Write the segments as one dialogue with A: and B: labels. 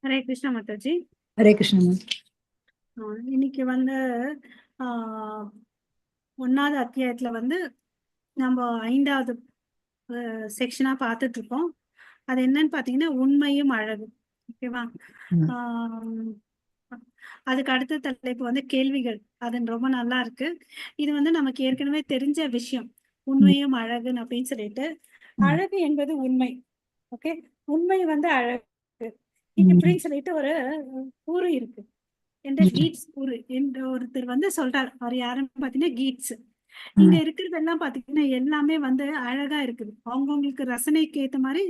A: ஹரே கிருஷ்ண மாதாஜி.
B: ஹரே கிருஷ்ணன்.
A: இன்னைக்கு வந்து ஆஹ் 1வது அத்தியாயத்துல வந்து நம்ம 5வது செக்ஷனா பார்த்துட்டு இருக்கோம். அது என்னன்னு பாத்தீங்கன்னா உண்மையும் அழகு. ஓகேவா? ஆஹ் அதுக்கு அடுத்த தலைப்பு வந்து கேள்விகள். அது ரொம்ப நல்லா இருக்கு. இது வந்து நமக்கு ஏற்கனவே தெரிஞ்ச விஷயம், உண்மையும் அழகுன்னு அப்படின்னு சொல்லிட்டு. அழகு என்பது உண்மை. ஓகே, உண்மை வந்து அழகு இப்படின்னு சொல்லிட்டு ஒரு கூறு இருக்கு. என்ற கீட்ஸ் கூறு என்ற ஒருத்தர் வந்து சொல்றாரு. அவர் யாருன்னு பாத்தீங்கன்னா கீட்ஸ். இங்க இருக்கிறதெல்லாம் பாத்தீங்கன்னா எல்லாமே வந்து அழகா இருக்குது. அவங்கவுங்களுக்கு ரசனைக்கு ஏத்த மாதிரி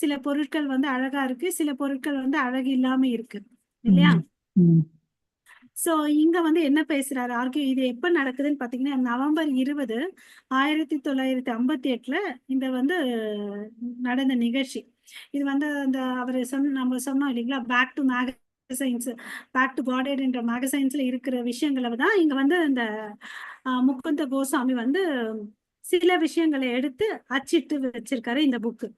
A: சில பொருட்கள் வந்து அழகா இருக்கு, சில பொருட்கள் வந்து அழகு இல்லாம இருக்கு, இல்லையா? சோ இங்க வந்து என்ன பேசுறாரு ஆர்கியூ, இது எப்ப நடக்குதுன்னு பாத்தீங்கன்னா நவம்பர் 20, 1958 இந்த வந்து நடந்த நிகழ்ச்சி. இது வந்து அந்த அவர் நம்ம சொன்னோம் இல்லைங்களா, back to magazines, back to காடட் என்ற மேகசைன்ஸ்ல இருக்கிற விஷயங்களை தான் இங்க வந்து இந்த முகுந்த கோசாமி வந்து சில விஷயங்களை எடுத்து அச்சிட்டு வச்சிருக்காரு இந்த புக்கு,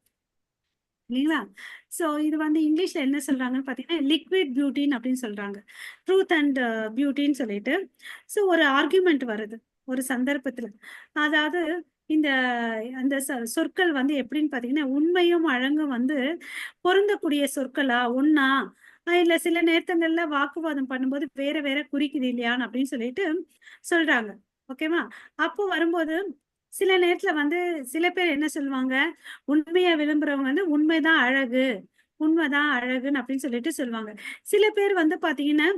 A: இல்லைங்களா? சோ இது வந்து இங்கிலீஷ்ல என்ன சொல்றாங்கன்னு பாத்தீங்கன்னா லிக்விட் பியூட்டின் அப்படின்னு சொல்றாங்க, ட்ரூத் அண்ட் பியூட்டின்னு சொல்லிட்டு. சோ ஒரு ஆர்குமெண்ட் வருது ஒரு சந்தர்ப்பத்துல. அதாவது இந்த அந்த சொற்கள் வந்து எப்படின்னு பாத்தீங்கன்னா உண்மையும் அழகும் வந்து பொருந்தக்கூடிய சொற்களா ஒன்னா, இல்ல சில நேரங்கள்ல வாக்குவாதம் பண்ணும்போது வேற வேற குறிக்குது இல்லையான்னு அப்படின்னு சொல்லிட்டு சொல்றாங்க. ஓகேவா? அப்போ வரும்போது சில நேரத்துல வந்து சில பேர் என்ன சொல்லுவாங்க, உண்மையா விரும்புறவங்க வந்து உண்மைதான் அழகு, உண்மைதான் அழகுன்னு அப்படின்னு சொல்லிட்டு சொல்லுவாங்க. சில பேர் வந்து பாத்தீங்கன்னா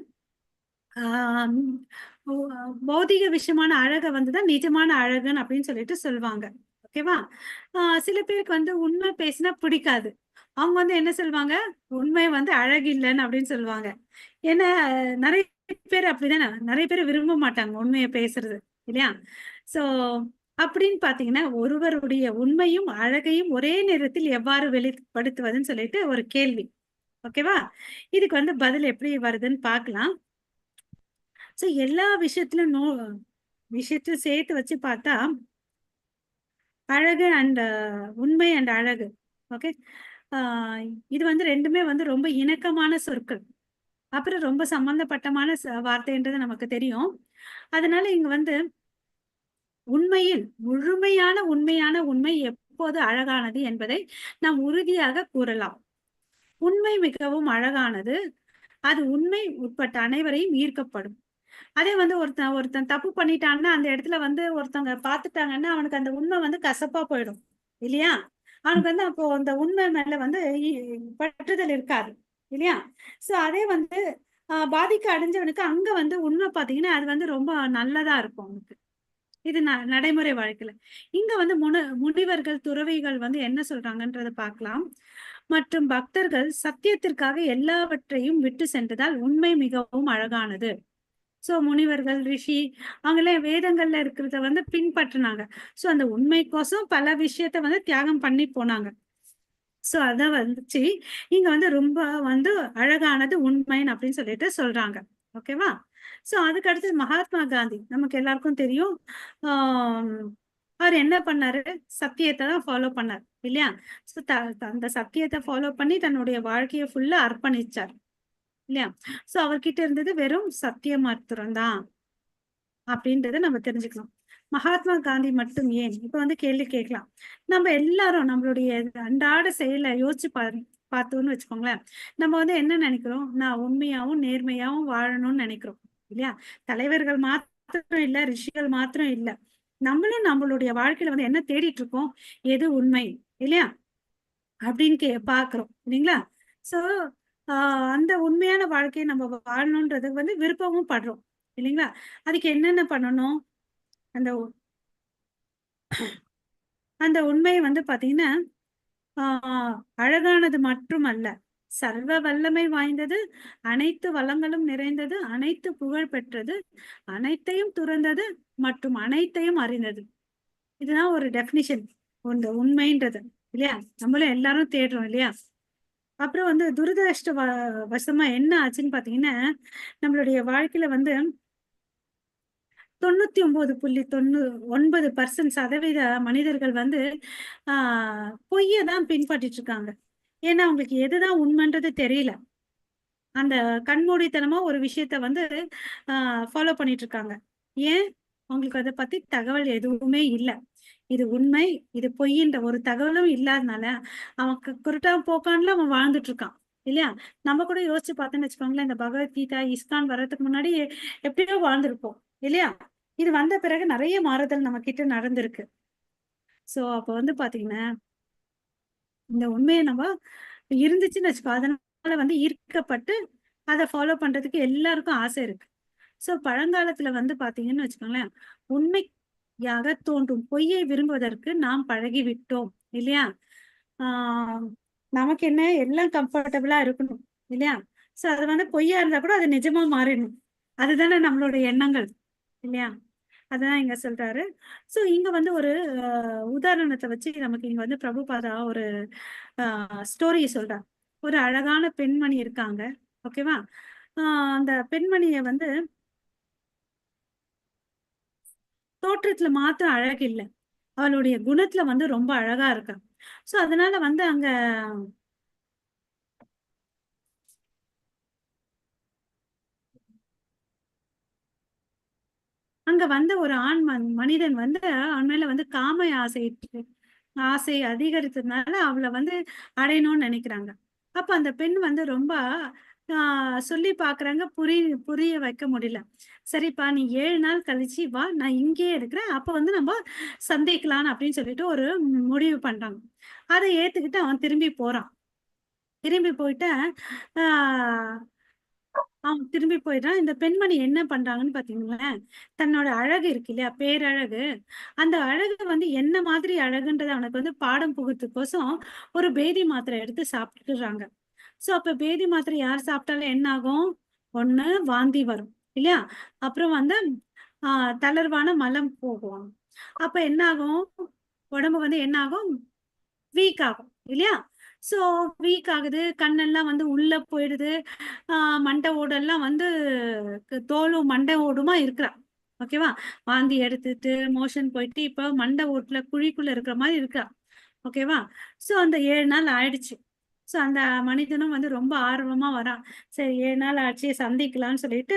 A: ஆஹ் பௌதிக விஷயமான அழகை வந்துதான் நிஜமான அழகுன்னு அப்படின்னு சொல்லிட்டு சொல்லுவாங்க. ஓகேவா? சில பேருக்கு வந்து உண்மை பேசினா பிடிக்காது. அவங்க வந்து என்ன சொல்லுவாங்க, உண்மை வந்து அழகு இல்லைன்னு அப்படின்னு சொல்லுவாங்க. ஏன்னா நிறைய பேர் அப்படிதானே, நிறைய பேர் விரும்ப மாட்டாங்க உண்மையை பேசுறது, இல்லையா? சோ அப்படின்னு பாத்தீங்கன்னா ஒருவருடைய உண்மையும் அழகையும் ஒரே நேரத்தில் எவ்வாறு வெளிப்படுத்துவதுன்னு சொல்லிட்டு ஒரு கேள்வி. ஓகேவா? இதுக்கு வந்து பதில் எப்படி வருதுன்னு பார்க்கலாம். சோ எல்லா விஷயத்திலும் விஷயத்தையும் சேர்த்து வச்சு பார்த்தா அழகு அண்ட் உண்மை அண்ட் அழகு, ஓகே, இது வந்து ரெண்டுமே வந்து ரொம்ப இணக்கமான சொற்கள், அப்புறம் ரொம்ப சம்பந்தப்பட்டமான வார்த்தைன்றது நமக்கு தெரியும். அதனால இங்க வந்து உண்மையில் உண்மையான உண்மை எப்போது அழகானது என்பதை நாம் உறுதியாக கூறலாம். உண்மை மிகவும் அழகானது, அது உண்மை உட்பட்ட அனைவரையும் ஈர்க்கப்படும். அதே வந்து ஒருத்தன் தப்பு பண்ணிட்டான்னா அந்த இடத்துல வந்து ஒருத்தவங்க பார்த்துட்டாங்கன்னா அவனுக்கு அந்த உண்மை வந்து கசப்பா போயிடும், இல்லையா? அவனுக்கு வந்து அப்போ அந்த உண்மை மேல வந்து பற்றுதல் இருக்காது, இல்லையா? சோ அதே வந்து பாதிக்க அடைஞ்சவனுக்கு அங்க வந்து உண்மை பாத்தீங்கன்னா அது வந்து ரொம்ப நல்லதா இருக்கும் அவனுக்கு. இது நடைமுறை வாழ்க்கையில. இங்க வந்து முனிவர்கள் துறவிகள் வந்து என்ன சொல்றாங்கன்றத பார்க்கலாம். மற்றும் பக்தர்கள் சத்தியத்திற்காக எல்லாவற்றையும் விட்டு சென்றதால் உண்மை மிகவும் அழகானது. சோ முனிவர்கள் ரிஷி அவங்கெல்லாம் வேதங்கள்ல இருக்கிறத வந்து பின்பற்றினாங்க. சோ அந்த உண்மைக்கோசம் பல விஷயத்த வந்து தியாகம் பண்ணி போனாங்க. சோ அத வந்துச்சு இங்க வந்து ரொம்ப வந்து அழகானது உண்மைன்னு அப்படின்னு சொல்லிட்டு சொல்றாங்க. ஓகேவா? சோ அதுக்கு அடுத்து மகாத்மா காந்தி நமக்கு எல்லாருக்கும் தெரியும். அவர் என்ன பண்ணாரு, சத்தியத்தை தான் ஃபாலோ பண்ணார், இல்லையா? சோ அந்த சத்தியத்தை ஃபாலோ பண்ணி தன்னுடைய வாழ்க்கையை ஃபுல்லா அர்ப்பணிச்சார், இல்லையா? சோ அவர்கிட்ட இருந்தது வெறும் சத்தியம் மாத்திரம் தான் அப்படின்றத நம்ம தெரிஞ்சுக்கலாம். மகாத்மா காந்தி மட்டும் ஏன் இப்ப வந்து கேள்வி கேட்கலாம். நம்ம எல்லாரும் நம்மளுடைய அன்றாட செயலை யோசிச்சு பார்த்தோம்னு வச்சுக்கோங்களேன். நம்ம வந்து என்ன நினைக்கிறோம், நான் உண்மையாவும் நேர்மையாவும் வாழணும்னு நினைக்கிறோம், இல்லையா? தலைவர்கள் மாத்திரம் இல்ல, ரிஷிகள் மாத்திரம் இல்ல, நம்மளும் நம்மளுடைய வாழ்க்கையில வந்து என்ன தேடிட்டு இருக்கோம், எது உண்மை, இல்லையா அப்படின்னு பாக்குறோம், இல்லைங்களா? சோ அந்த உண்மையான வாழ்க்கையை நம்ம வாழணும்ன்றது வந்து விருப்பமும் படுறோம், இல்லைங்களா? அதுக்கு என்னென்ன பண்ணணும், அந்த அந்த உண்மையை வந்து பாத்தீங்கன்னா அழகானது மட்டுமல்ல, சர்வ வல்லமை வாய்ந்தது, அனைத்து வளங்களும் நிறைந்தது, அனைத்து புகழ் பெற்றது, அனைத்தையும் துறந்தது மற்றும் அனைத்தையும் அறிந்தது. இதுதான் ஒரு டெபினிஷன் இந்த உண்மைன்றது, இல்லையா? நம்மளும் எல்லாரும் தேடுறோம், இல்லையா? அப்புறம் வந்து துரதிருஷ்ட வசமா என்ன ஆச்சுன்னு பாத்தீங்கன்னா நம்மளுடைய வாழ்க்கையில வந்து 99.99% மனிதர்கள் வந்து பொய்யை தான் பின்பற்றிட்டு இருக்காங்க. ஏன்னா அவங்களுக்கு எதுதான் உண்மைன்றது தெரியல. அந்த கண்மூடித்தனமா ஒரு விஷயத்த வந்து ஃபாலோ பண்ணிட்டு இருக்காங்க. ஏன்? அவங்களுக்கு அத பத்தி தகவல் எதுவுமே இல்ல. இது உண்மை, இது பொய்ன்ற ஒரு தகவலும் இல்லாதனால, அவன் குருட்டா போக்கான்ல அவன் வாழ்ந்துட்டு இருக்கான். இல்லையா? நம்ம கூட யோசிச்சு பார்த்தோம்ன்னு வச்சுக்கோங்களேன், இந்த பகவத்கீதா, இஸ்கான் வர்றதுக்கு முன்னாடி எப்படியோ வாழ்ந்திருப்போம். இல்லையா? இது வந்த பிறகு நெறைய மாறுதல் நம்ம கிட்ட நடந்திருக்கு. சோ அப்ப வந்து பார்த்தீங்கன்னா, இந்த உண்மைய நம்ம இருந்துச்சுன்னு வச்சுக்கோ, அதனால வந்து ஈர்க்கப்பட்டு அத ஃபாலோ பண்றதுக்கு எல்லாருக்கும் ஆசை இருக்கு. சோ பழங்காலத்துல வந்து பாத்தீங்கன்னு வச்சுக்கோங்களேன், உண்மையாக தோன்றும் பொய்யை விரும்புவதற்கு நாம் பழகிவிட்டோம். இல்லையா? ஆஹ் நமக்கு என்ன எல்லாம் கம்ஃபர்டபுளா இருக்கணும். இல்லையா? சோ அது வந்து பொய்யா இருந்தா கூட அது நிஜமா மாறிடணும். அதுதானே நம்மளோட எண்ணங்கள். இல்லையா? அதான் இங்க சொல்றாரு. சோ இங்க வந்து ஒரு உதாரணத்த வச்சு நமக்கு இங்க வந்து பிரபுபாதா ஒரு ஸ்டோரி சொல்றார். ஒரு அழகான பெண்மணி இருக்காங்க. ஓகேவா? அந்த பெண்மணிய வந்து தோற்றத்துல மாத்திரம் அழகு இல்ல. அவளுடைய குணத்துல வந்து ரொம்ப அழகா இருக்கா. சோ அதனால வந்து அங்க அங்க வந்த ஒரு ஆண் மனிதன் வந்து அவன் மேல வந்து காம ஆசை அதிகரித்ததுனால அவளை வந்து அடையணும்னு நினைக்கிறாங்க. அப்ப அந்த பெண் வந்து ரொம்ப சொல்லி பாக்குறாங்க, புரிய வைக்க முடியல. சரிப்பா, நீ 7 நாள் கழிச்சு வா, நான் இங்கேயே இருக்கிறேன், அப்ப வந்து நம்ம சந்திக்கலாம் அப்படின்னு சொல்லிட்டு ஒரு முடிவு பண்றாங்க. அதை ஏத்துக்கிட்டு அவன் திரும்பி போறான். திரும்பி போயிட்டு ஆஹ் அவன் திரும்பி போயிடுறான். இந்த பெண்மணி என்ன பண்றாங்கன்னு பாத்தீங்களேன், தன்னோட அழகு இருக்கு இல்லையா, பேரழகு, அந்த அழகு வந்து என்ன மாதிரி அழகுன்றது அவனுக்கு வந்து பாடம் புகுத்துக்கோசம் ஒரு பேதி மாத்திரை எடுத்து சாப்பிட்டுறாங்க. சோ அப்ப பேதி மாத்திரை யார் சாப்பிட்டாலும் என்ன ஆகும்? ஒண்ணு வாந்தி வரும் இல்லையா? அப்புறம் வந்து தளர்வான மலம் போகும். அப்ப என்ன ஆகும்? உடம்பு வந்து என்ன ஆகும்? வீக் ஆகும் இல்லையா? சோ வீக் ஆகுது, கண்ணெல்லாம் வந்து உள்ள போயிடுது. மண்டை ஓடெல்லாம் வந்து தோலும் மண்டை ஓடுமா இருக்கிறா. ஓகேவா? வாந்தி எடுத்துட்டு மோஷன் போயிட்டு இப்ப மண்டை ஓட்டுல குழிக்குள்ள இருக்கிற மாதிரி இருக்கா. ஓகேவா? சோ அந்த 7 நாள் ஆயிடுச்சு. சோ அந்த மனிதனும் வந்து ரொம்ப ஆர்வமா வரான். சரி 7 நாள் ஆச்சு, சந்திக்கலாம்னு சொல்லிட்டு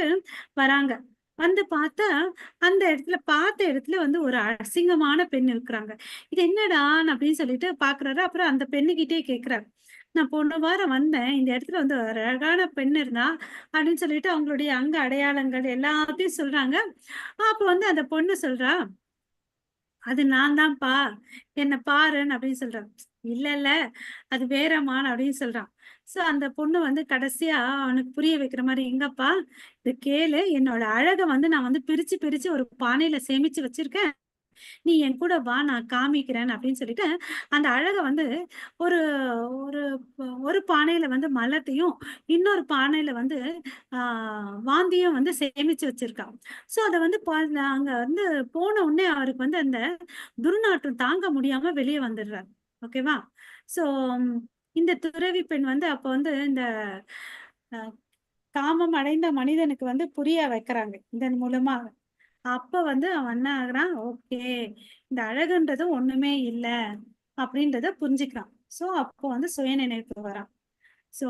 A: வராங்க. வந்து பார்த்தா அந்த இடத்துல பார்த்த இடத்துல வந்து ஒரு அசிங்கமான பெண் இருக்கிறாங்க. இது என்னடா அப்படின்னு சொல்லிட்டு பாக்குறாரு. அப்புறம் அந்த பெண்ணுகிட்டே கேக்குறாரு, நான் போன வாரம் வந்தேன், இந்த இடத்துல வந்து ஒரு அழகான பெண் இருந்தா அப்படின்னு சொல்லிட்டு அவங்களுடைய அங்க அடையாளங்கள் எல்லாத்தையும் சொல்றாங்க. அப்ப வந்து அந்த பொண்ணு சொல்றா, அது நான் தான்ப்பா, என்ன பாருன்னு அப்படின்னு சொல்றான். இல்ல இல்ல, அது வேறம்மான்னு அப்படின்னு சொல்றான். சோ அந்த பொண்ணு வந்து கடைசியா அவனுக்கு புரிய வைக்கிற மாதிரி, எங்கப்பா இது கேளு, என்னோட அழக வந்து நான் வந்து பிரிச்சு பிரிச்சு ஒரு பானையில சேமிச்சு வச்சிருக்கேன், நீ என் கூட வா, நான் காமிக்கிறேன் அப்படின்னு சொல்லிட்டு அந்த அழக வந்து ஒரு ஒரு ஒரு பானையில வந்து மலத்தையும் இன்னொரு பானையில வந்து வாந்தியும் வந்து சேமிச்சு வச்சிருக்கான். சோ அத வந்து அங்க வந்து போன உடனே அவருக்கு வந்து அந்த துர்நாற்றம் தாங்க முடியாம வெளியே வந்துடுறாரு. ஓகேவா? சோ இந்த துறவி பெண் வந்து அப்ப வந்து இந்த அஹ், காமம் அடைந்த மனிதனுக்கு வந்து புரிய வைக்கிறாங்க இதன் மூலமா. அப்ப வந்து அவன் என்ன ஆகுறான், ஓகே, இந்த அழகுன்றது ஒண்ணுமே இல்ல அப்படின்றத புரிஞ்சுக்கிறான். சோ அப்போ வந்து சுயநினைவுக்கு வரான். சோ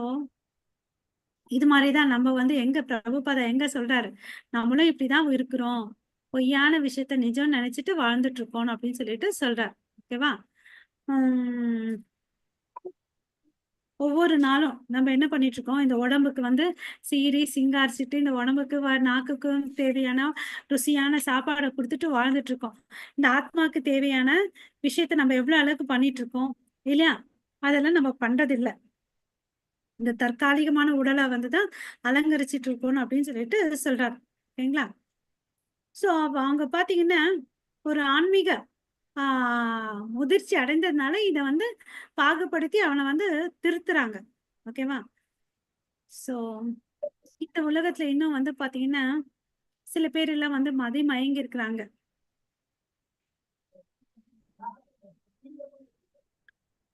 A: இது மாதிரிதான் நம்ம வந்து எங்க பிரபுபாதா எங்க சொல்றாரு, நம்மளும் இப்படிதான் இருக்கிறோம், பொய்யான விஷயத்த நிஜம் நினைச்சிட்டு வாழ்ந்துட்டு இருக்கோம் அப்படின்னு சொல்லிட்டு சொல்றாரு. ஓகேவா? உம் ஒவ்வொரு நாளும் நம்ம என்ன பண்ணிட்டு இருக்கோம், இந்த உடம்புக்கு வந்து சீறி சிங்காரிச்சிட்டு இந்த உடம்புக்கு நாக்குக்கு தேவையான ருசியான சாப்பாடை கொடுத்துட்டு வாழ்ந்துட்டு இருக்கோம். இந்த ஆத்மாக்கு தேவையான விஷயத்த நம்ம எவ்வளவு அளவுக்கு பண்ணிட்டு இருக்கோம் இல்லையா? அதெல்லாம் நம்ம பண்றது இல்ல. இந்த தற்காலிகமான உடலை வந்துதான் அலங்கரிச்சிட்டு இருக்கணும் அப்படின்னு சொல்லிட்டு சொல்றாரு. ஓகேங்களா? சோ அவங்க பாத்தீங்கன்னா ஒரு ஆன்மீக முதிர்ச்சி அடைந்ததுனால இத வந்து பாகுபடுத்தி அவனை வந்து திருத்துறாங்க. ஓகேவா? சோ இந்த உலகத்துல இன்னும் வந்து பாத்தீங்கன்னா சில பேர் எல்லாம் வந்து மயங்கி இருக்கிறாங்க.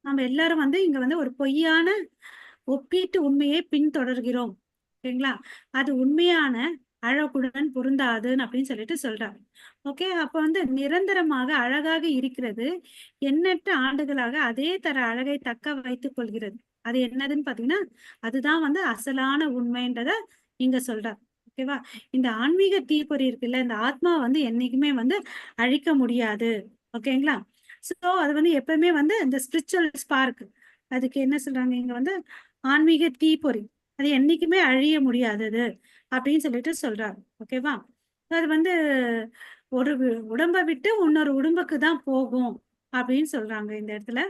A: நம்ம எல்லாரும் வந்து இங்க வந்து ஒரு பொய்யான ஒப்பீட்டு உண்மையை பின்தொடர்கிறோம். ஓகேங்களா? அது உண்மையான அழகுடன் பொருந்தாதுன்னு அப்படின்னு சொல்லிட்டு சொல்றாங்க. ஓகே. அப்ப வந்து நிரந்தரமாக அழகாக இருக்கிறது. எண்ணற்ற ஆண்டுகளாக அதே தர அழகை தக்க வைத்துக் கொள்கிறது. அது என்னதுன்னு பார்த்தீங்கன்னா, அதுதான் வந்து அசலான உண்மைன்றத இங்க சொல்றார். ஓகேவா? இந்த ஆன்மீக தீப்பொறி இருக்குல்ல, இந்த ஆத்மா வந்து என்னைக்குமே வந்து அழிக்க முடியாது. ஓகேங்களா? ஸோ அது வந்து எப்பவுமே வந்து இந்த ஸ்பிரிச்சுவல் ஸ்பார்க் அதுக்கு என்ன சொல்றாங்க இங்க வந்து ஆன்மீக தீப்பொறி. அது என்னைக்குமே அழிய முடியாதது அப்படின்னு சொல்லிட்டு சொல்றாரு. ஓகேவா? அது வந்து ஒரு உடம்ப விட்டு இன்னொரு உடம்புக்கு தான் போகும் அப்படின்னு சொல்றாங்க இந்த இடத்துல.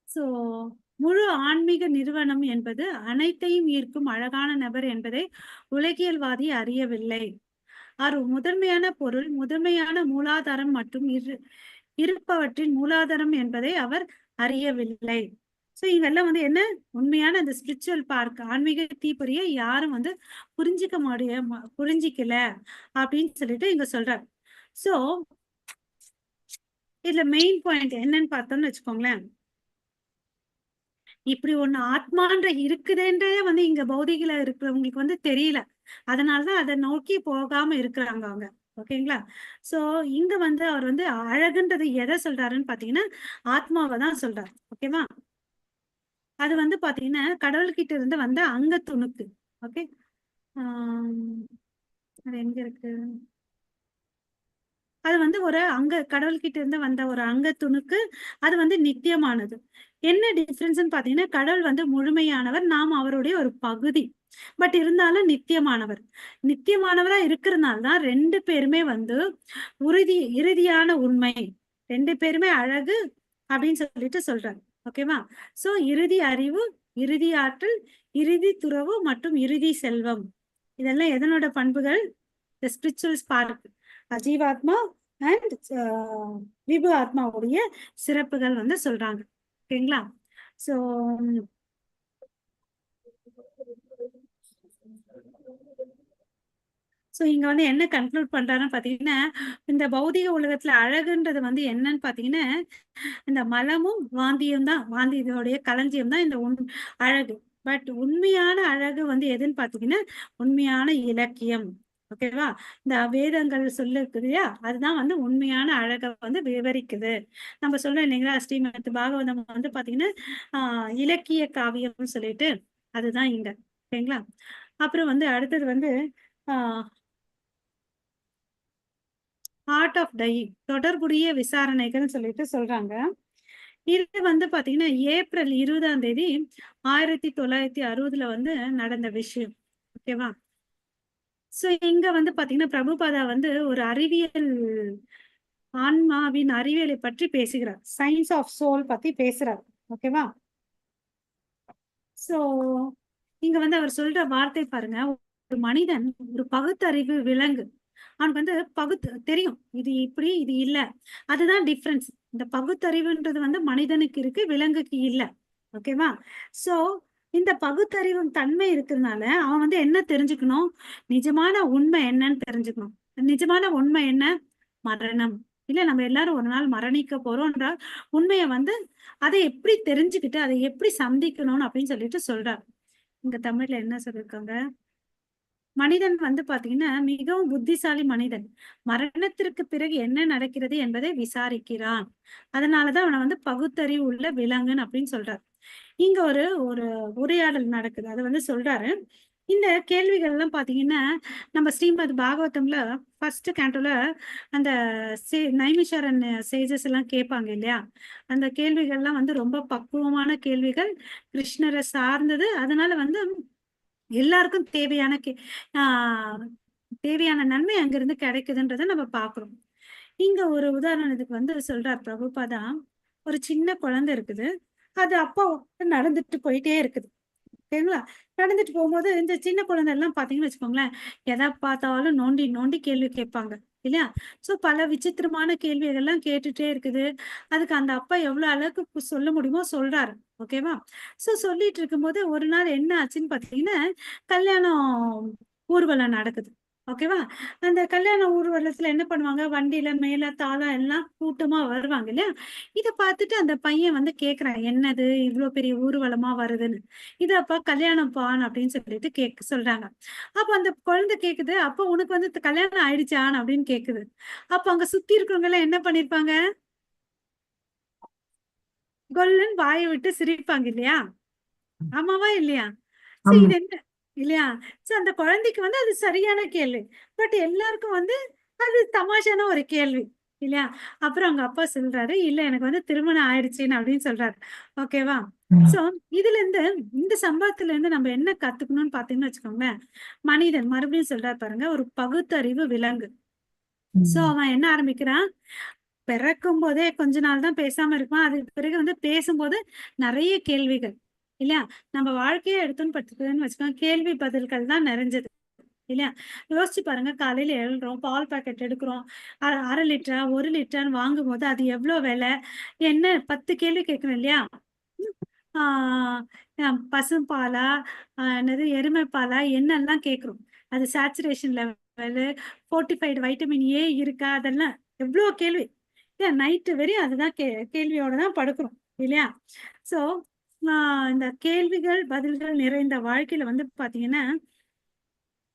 A: சோ முழு ஆன்மீக நிறுவனம் என்பது அனைத்தையும் ஈர்க்கும் அழகான நபர் என்பதை உலகியல்வாதி அறியவில்லை. அவர் முதன்மையான பொருள், முதன்மையான மூலாதாரம் மற்றும் இருப்பவற்றின் மூலாதாரம் என்பதை அவர் அறியவில்லை. சோ இங்கெல்லாம் வந்து என்ன உண்மையான அந்த ஸ்பிரிச்சுவல் பார்க் ஆன்மீக தீப்பொறியை யாரும் வந்து புரிஞ்சிக்கல அப்படின்னு சொல்லிட்டு இங்க சொல்றாரு. சோ இதுல மெயின் பாயிண்ட் என்னன்னு பார்த்தோம்னு வச்சுக்கோங்களேன். இப்படி ஒண்ணு ஆத்மான்ற இருக்குதுன்றதே வந்து இங்க பௌதிகில இருக்கிறவங்களுக்கு வந்து தெரியல. அதனாலதான் அதை நோக்கி போகாம இருக்கிறாங்க அவங்க. ஓகேங்களா? சோ இங்க வந்து அவர் வந்து அழகுன்றது எதை சொல்றாருன்னு பாத்தீங்கன்னா, ஆத்மாவை தான் சொல்றாரு. ஓகேவா? அது வந்து பாத்தீங்கன்னா, கடவுள்கிட்ட இருந்து வந்த அங்க துணுக்கு. ஓகே. ஆஹ் அது எங்க இருக்கு? அது வந்து ஒரு கடவுள்கிட்ட இருந்து வந்த ஒரு அங்க துணுக்கு. அது வந்து நித்தியமானது. என்ன டிஃபரன்ஸ்ன்னு பாத்தீங்கன்னா, கடவுள் வந்து முழுமையானவர். நாம் அவருடைய ஒரு பகுதி. பட் இருந்தாலும் நித்தியமானவர். நித்தியமானவரா இருக்கிறனால தான் 2 பேருமே வந்து இறுதியான உண்மை. 2 பேருமே அழகு அப்படின்னு சொல்லிட்டு சொல்றாங்க. ஓகேவா? சோ இறுதி அறிவு, இறுதி ஆற்றல், இறுதி துறவு மற்றும் இறுதி செல்வம். இதெல்லாம் எதனோட பண்புகள்? தி ஸ்பிரிச்சுவல் ஸ்பார்க். ஜீவாத்மா அண்ட் விபு ஆத்மாவுடைய சிறப்புகள் வந்து சொல்றாங்க. ஓகேங்களா? சோ சோ இங்க வந்து என்ன கன்க்ளூட் பண்றாருன்னு பாத்தீங்கன்னா, இந்த பௌதிக உலகத்துல அழகுன்றது வந்து என்னன்னு பாத்தீங்கன்னா, இந்த மலமும் வாந்தியும் தான் வாந்தி இதோடைய களஞ்சியம் தான் இந்த அழகு. பட் உண்மையான அழகு வந்து எதுன்னு பாத்தீங்கன்னா, உண்மையான இலக்கியம். ஓகேவா? இந்த வேதங்கள் சொல்லிருக்கு இல்லையா? அதுதான் வந்து உண்மையான அழகை வந்து விவரிக்குது. நம்ம சொல்றோம் இல்லைங்களா? ஸ்ரீமத் பாகவதம் வந்து பாத்தீங்கன்னா, இலக்கிய காவியம்னு சொல்லிட்டு அதுதான் இங்க. ஓகேங்களா? அப்புறம் வந்து அடுத்தது வந்து ஆஹ் ஆர்ட் ஆஃப் டையிங் தொடர்புடைய விசாரணைகள் சொல்லிட்டு சொல்றாங்க. இது வந்து பாத்தீங்கன்னா ஏப்ரல் 20ஆம் தேதி 1960 வந்து நடந்த விஷயம். ஓகேவா? சோ இங்க வந்து பாத்தீங்கன்னா பிரபுபாதா வந்து ஒரு அறிவியல் ஆன்மாவின் அறிவியலை பற்றி பேசுகிறார். சயின்ஸ் ஆஃப் சோல் பத்தி பேசுறார். ஓகேவா? சோ இங்க வந்து அவர் சொல்ற வார்த்தை பாருங்க. ஒரு மனிதன் ஒரு பகுத்தறிவு விலங்கு. அவனுக்கு வந்து தெரியும். இது இப்படி, இது இல்ல. அதுதான் டிஃபரன்ஸ். இந்த பகுத்தறிவுன்றது வந்து மனிதனுக்கு இருக்கு, விலங்குக்கு இல்ல. ஓகேவா? சோ இந்த பகுத்தறிவு தன்மை இருக்கிறதுனால அவன் வந்து என்ன தெரிஞ்சுக்கணும்? நிஜமான உண்மை என்னன்னு தெரிஞ்சுக்கணும். நிஜமான உண்மை என்ன? மரணம். இல்ல நம்ம எல்லாரும் ஒரு நாள் மரணிக்க போறோம்ன்ற உண்மையை வந்து அதை எப்படி தெரிஞ்சுக்கிட்டு அதை எப்படி சந்திக்கணும்னு அப்படின்னு சொல்லிட்டு சொல்றார். இங்க தமிழ்ல என்ன சொல்லிருக்காங்க? மனிதன் வந்து பாத்தீங்கன்னா மிகவும் புத்திசாலி மனிதன். மரணத்திற்கு பிறகு என்ன நடக்கிறது என்பதை விசாரிக்கிறான். அதனாலதான் அவனை வந்து பகுத்தறிவு உள்ள விலங்குன்னு அப்படின்னு சொல்றாரு. இங்க ஒரு ஒரு உரையாடல் நடக்குது. அது வந்து சொல்றாரு. இந்த கேள்விகள் எல்லாம் பாத்தீங்கன்னா நம்ம ஸ்ரீமத் பாகவதம்ல ஃபர்ஸ்ட் கேண்டோல அந்த நைமிஷாரன் சேஜஸ் எல்லாம் கேட்பாங்க இல்லையா? அந்த கேள்விகள்லாம் வந்து ரொம்ப பக்குவமான கேள்விகள், கிருஷ்ணரை சார்ந்தது. அதனால வந்து எல்லாருக்கும் ஆஹ் தேவையான நன்மை அங்கிருந்து கிடைக்குதுன்றதை நம்ம பாக்குறோம். இங்க ஒரு உதாரணத்துக்கு வந்து சொல்றார் பிரபுபாதா. ஒரு சின்ன குழந்தை இருக்குது. அது அப்பா நடந்துட்டு போயிட்டே இருக்குது. சரிங்களா? நடந்துட்டு போகும்போது இந்த சின்ன குழந்தை எல்லாம் பாத்தீங்கன்னு வச்சுக்கோங்களேன், எதை பார்த்தாலும் நோண்டி நோண்டி கேள்வி கேட்பாங்க இல்லையா? சோ பல விசித்திரமான கேள்விகள் எல்லாம் கேட்டுட்டே இருக்குது. அதுக்கு அந்த அப்பா எவ்வளவு அளவுக்கு சொல்ல முடியுமோ சொல்றாரு. ஓகேவா? சோ சொல்லிட்டு இருக்கும்போது ஒரு நாள் என்ன ஆச்சுன்னு பாத்தீங்கன்னா, கல்யாணம் ஊர்வலம் நடக்குது. ஓகேவா? அந்த கல்யாண ஊர்வலத்துல என்ன பண்ணுவாங்க, வண்டியில மேள, தாளம் எல்லாம் கூட்டமா வருவாங்க இல்லையா? இத பார்த்துட்டு அந்த பையன் வந்து கேட்கிறான், "என்னது இவ்ளோ பெரிய ஊர்வலமா வருதுன்னு?" "இது அப்பா கல்யாணம்ப்பான்னு" அப்படின்னு சொல்லிட்டு சொல்றாங்க. அப்ப அந்த குழந்தை கேக்குது, "அப்ப உனக்கு வந்து கல்யாணம் ஆயிடுச்சான்னு?" அப்படின்னு கேக்குது. அப்ப அங்க சுத்தி இருக்கிறவங்க எல்லாம் என்ன பண்ணிருப்பாங்க? கொல்லுன்னு வாய விட்டு சிரிப்பாங்க இல்லையா? ஆமாவா இல்லையா? சோ
B: ஆமா.
A: இது என்ன இல்லையா? சோ அந்த குழந்தைக்கு வந்து அது சரியான கேள்வி. பட் எல்லாருக்கும் வந்து அது தமாஷான ஒரு கேள்வி. இல்லையா? அப்புறம் அவங்க அப்பா சொல்றாரு, "இல்ல எனக்கு வந்து திருமணம் ஆயிடுச்சுன்னு" அப்படின்னு சொல்றாரு. ஓகேவா?
B: ம்.
A: சோ இதுலருந்து இந்த சம்பவத்துல இருந்து நம்ம என்ன கத்துக்கணும்னு பார்த்தீங்கன்னு வச்சுக்கோங்களேன், மனிதன் மறுபடியும் சொல்றாரு பாருங்க, ஒரு பகுத்தறிவு விலங்கு. சோ
B: ம்.
A: அவன் என்ன ஆரம்பிக்கிறான், பிறக்கும்போதே கொஞ்ச நாள் தான் பேசாம இருப்பான். அதுக்கு பிறகு வந்து பேசும்போது நெறைய கேள்விகள். இல்லையா? நம்ம வாழ்க்கையே எடுத்தோம்னு பாத்துக்கிட்டோம்னு வச்சுக்கோங்க, கேள்வி பதில்கள் தான் நிறைஞ்சது. இல்லையா? யோசிச்சு பாருங்க, காலையில எழுறோம், பால் பாக்கெட் எடுக்கிறோம். 1/2 லிட்டரா, 1 லிட்டரான்னு வாங்கும்போது அது எவ்ளோ விலை? என்ன 10 கேள்வி கேட்கிறோம் இல்லையா? ஆ பசும்பாலா, என்னது எருமை பாலா என்னெல்லாம் கேட்கிறோம். அது saturation level, fortified vitamin A இருக்கா? அதெல்லாம் எவ்ளோ கேள்வி. ஏன் நைட்டு வரையும் அதுதான் கேள்வியோட தான் படுக்கிறோம். இல்லையா? ஸோ, ஆ இந்த கேள்விகள், பதில்கள் நிறைந்த வாழ்க்கையில வந்து பார்த்தீங்கன்னா,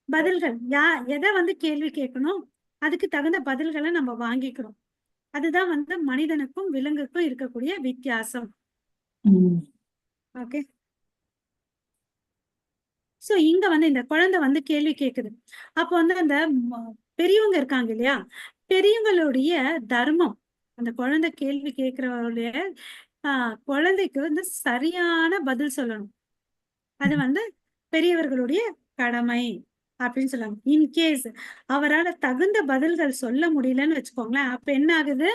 A: பதில்கள் எத வந்து கேள்வி கேட்கணும், அதுக்கு தகுந்த பதில்கள நம்ம வாங்கிக்கிறோம். அதுதான் வந்து மனிதனுக்கும், விலங்குக்கும் இருக்கக்கூடிய வித்தியாசம்.
B: ம்.
A: ஓகே. சோ இங்க வந்து இந்த குழந்தை வந்து கேள்வி கேக்குது. அப்போ வந்து அந்த ம பெரியவங்க இருக்காங்க இல்லையா? பெரியவங்களுடைய தர்மம். அந்த குழந்தை கேள்வி கேட்கிறவருடைய ஆ குழந்தைக்கு வந்து சரியான பதில் சொல்லணும். அது வந்து பெரியவர்களுடைய கடமை அப்படின்னு சொல்லுவாங்க. இன்கேஸ் அவரால தகுந்த பதில்கள் சொல்ல முடியலன்னு வச்சுக்கோங்களேன், அப்ப என்ன ஆகுது?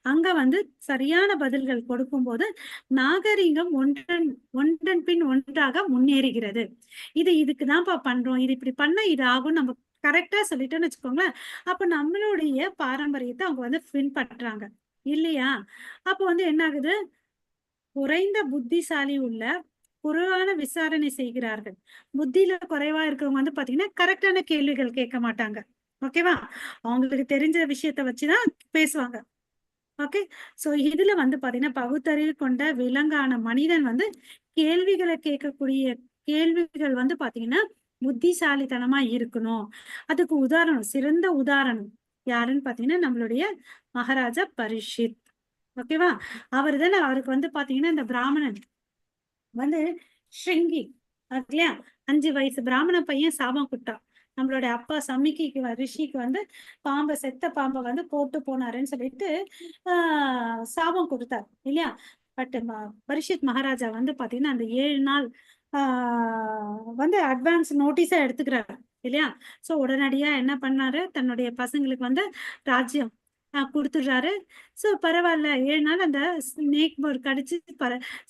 A: அங்க வந்து சரியான பதில்கள் கொடுக்கும்போது, நாகரீகம் ஒன்றன் பின் ஒன்றாக முன்னேறுகிறது. இது இதுக்கு தான்ப்பா பண்றோம். இது இப்படி பண்ணா இது ஆகும்னு நம்ம கரெக்ட்டா சொல்லிட்டோம்னு வச்சுக்கோங்களேன், அப்ப நம்மளுடைய பாரம்பரியத்த அவங்க வந்து பின்பற்றாங்க. இல்லையா? அப்ப வந்து என்ன ஆகுது? குறைந்த புத்திசாலி உள்ள குறைவான விசாரணை செய்கிறார்கள். புத்தியில குறைவா இருக்கிறவங்க வந்து பாத்தீங்கன்னா, கரெக்ட்டான கேள்விகள் கேட்க மாட்டாங்க. ஓகேவா? அவங்களுக்கு தெரிஞ்ச விஷயத்த வச்சுதான் பேசுவாங்க. ஓகே. சோ இதுல வந்து பாத்தீங்கன்னா, பகுத்தறிவு கொண்ட விலங்கான மனிதன் வந்து கேள்விகள கேட்கக்கூடிய கேள்விகள் வந்து பாத்தீங்கன்னா, புத்திசாலித்தனமா இருக்கணும். அதுக்கு உதாரணம், சிறந்த உதாரணம் யாருன்னு பாத்தீங்கன்னா, நம்மளுடைய மகாராஜா பரீட்சித். ஓகேவா? அவருக்கு வந்து பாத்தீங்கன்னா, இந்த பிராமணன் வந்து ஷ்ரிங்கி இல்லையா? 5 வயசு பிராமண பையன் சாபம் குடுத்தான். நம்மளோட அப்பா சமிக்கைக்கு ரிஷிக்கு வந்து செத்த பாம்ப வந்து போட்டு போனாருன்னு சொல்லிட்டு சாபம் கொடுத்தார் இல்லையா? பட் பரீட்சித் மகாராஜா வந்து பாத்தீங்கன்னா, அந்த 7 நாள் வந்து அட்வான்ஸ் நோட்டீஸா எடுத்துக்கிறாரு இல்லையா? சோ உடனடியா என்ன பண்ணாரு, தன்னுடைய பசங்களுக்கு வந்து ராஜ்யம் குடுத்துடுறாரு. சோ பரவால்ல 7 நாள் அந்த ஸ்னேக் ஒரு கடிச்சு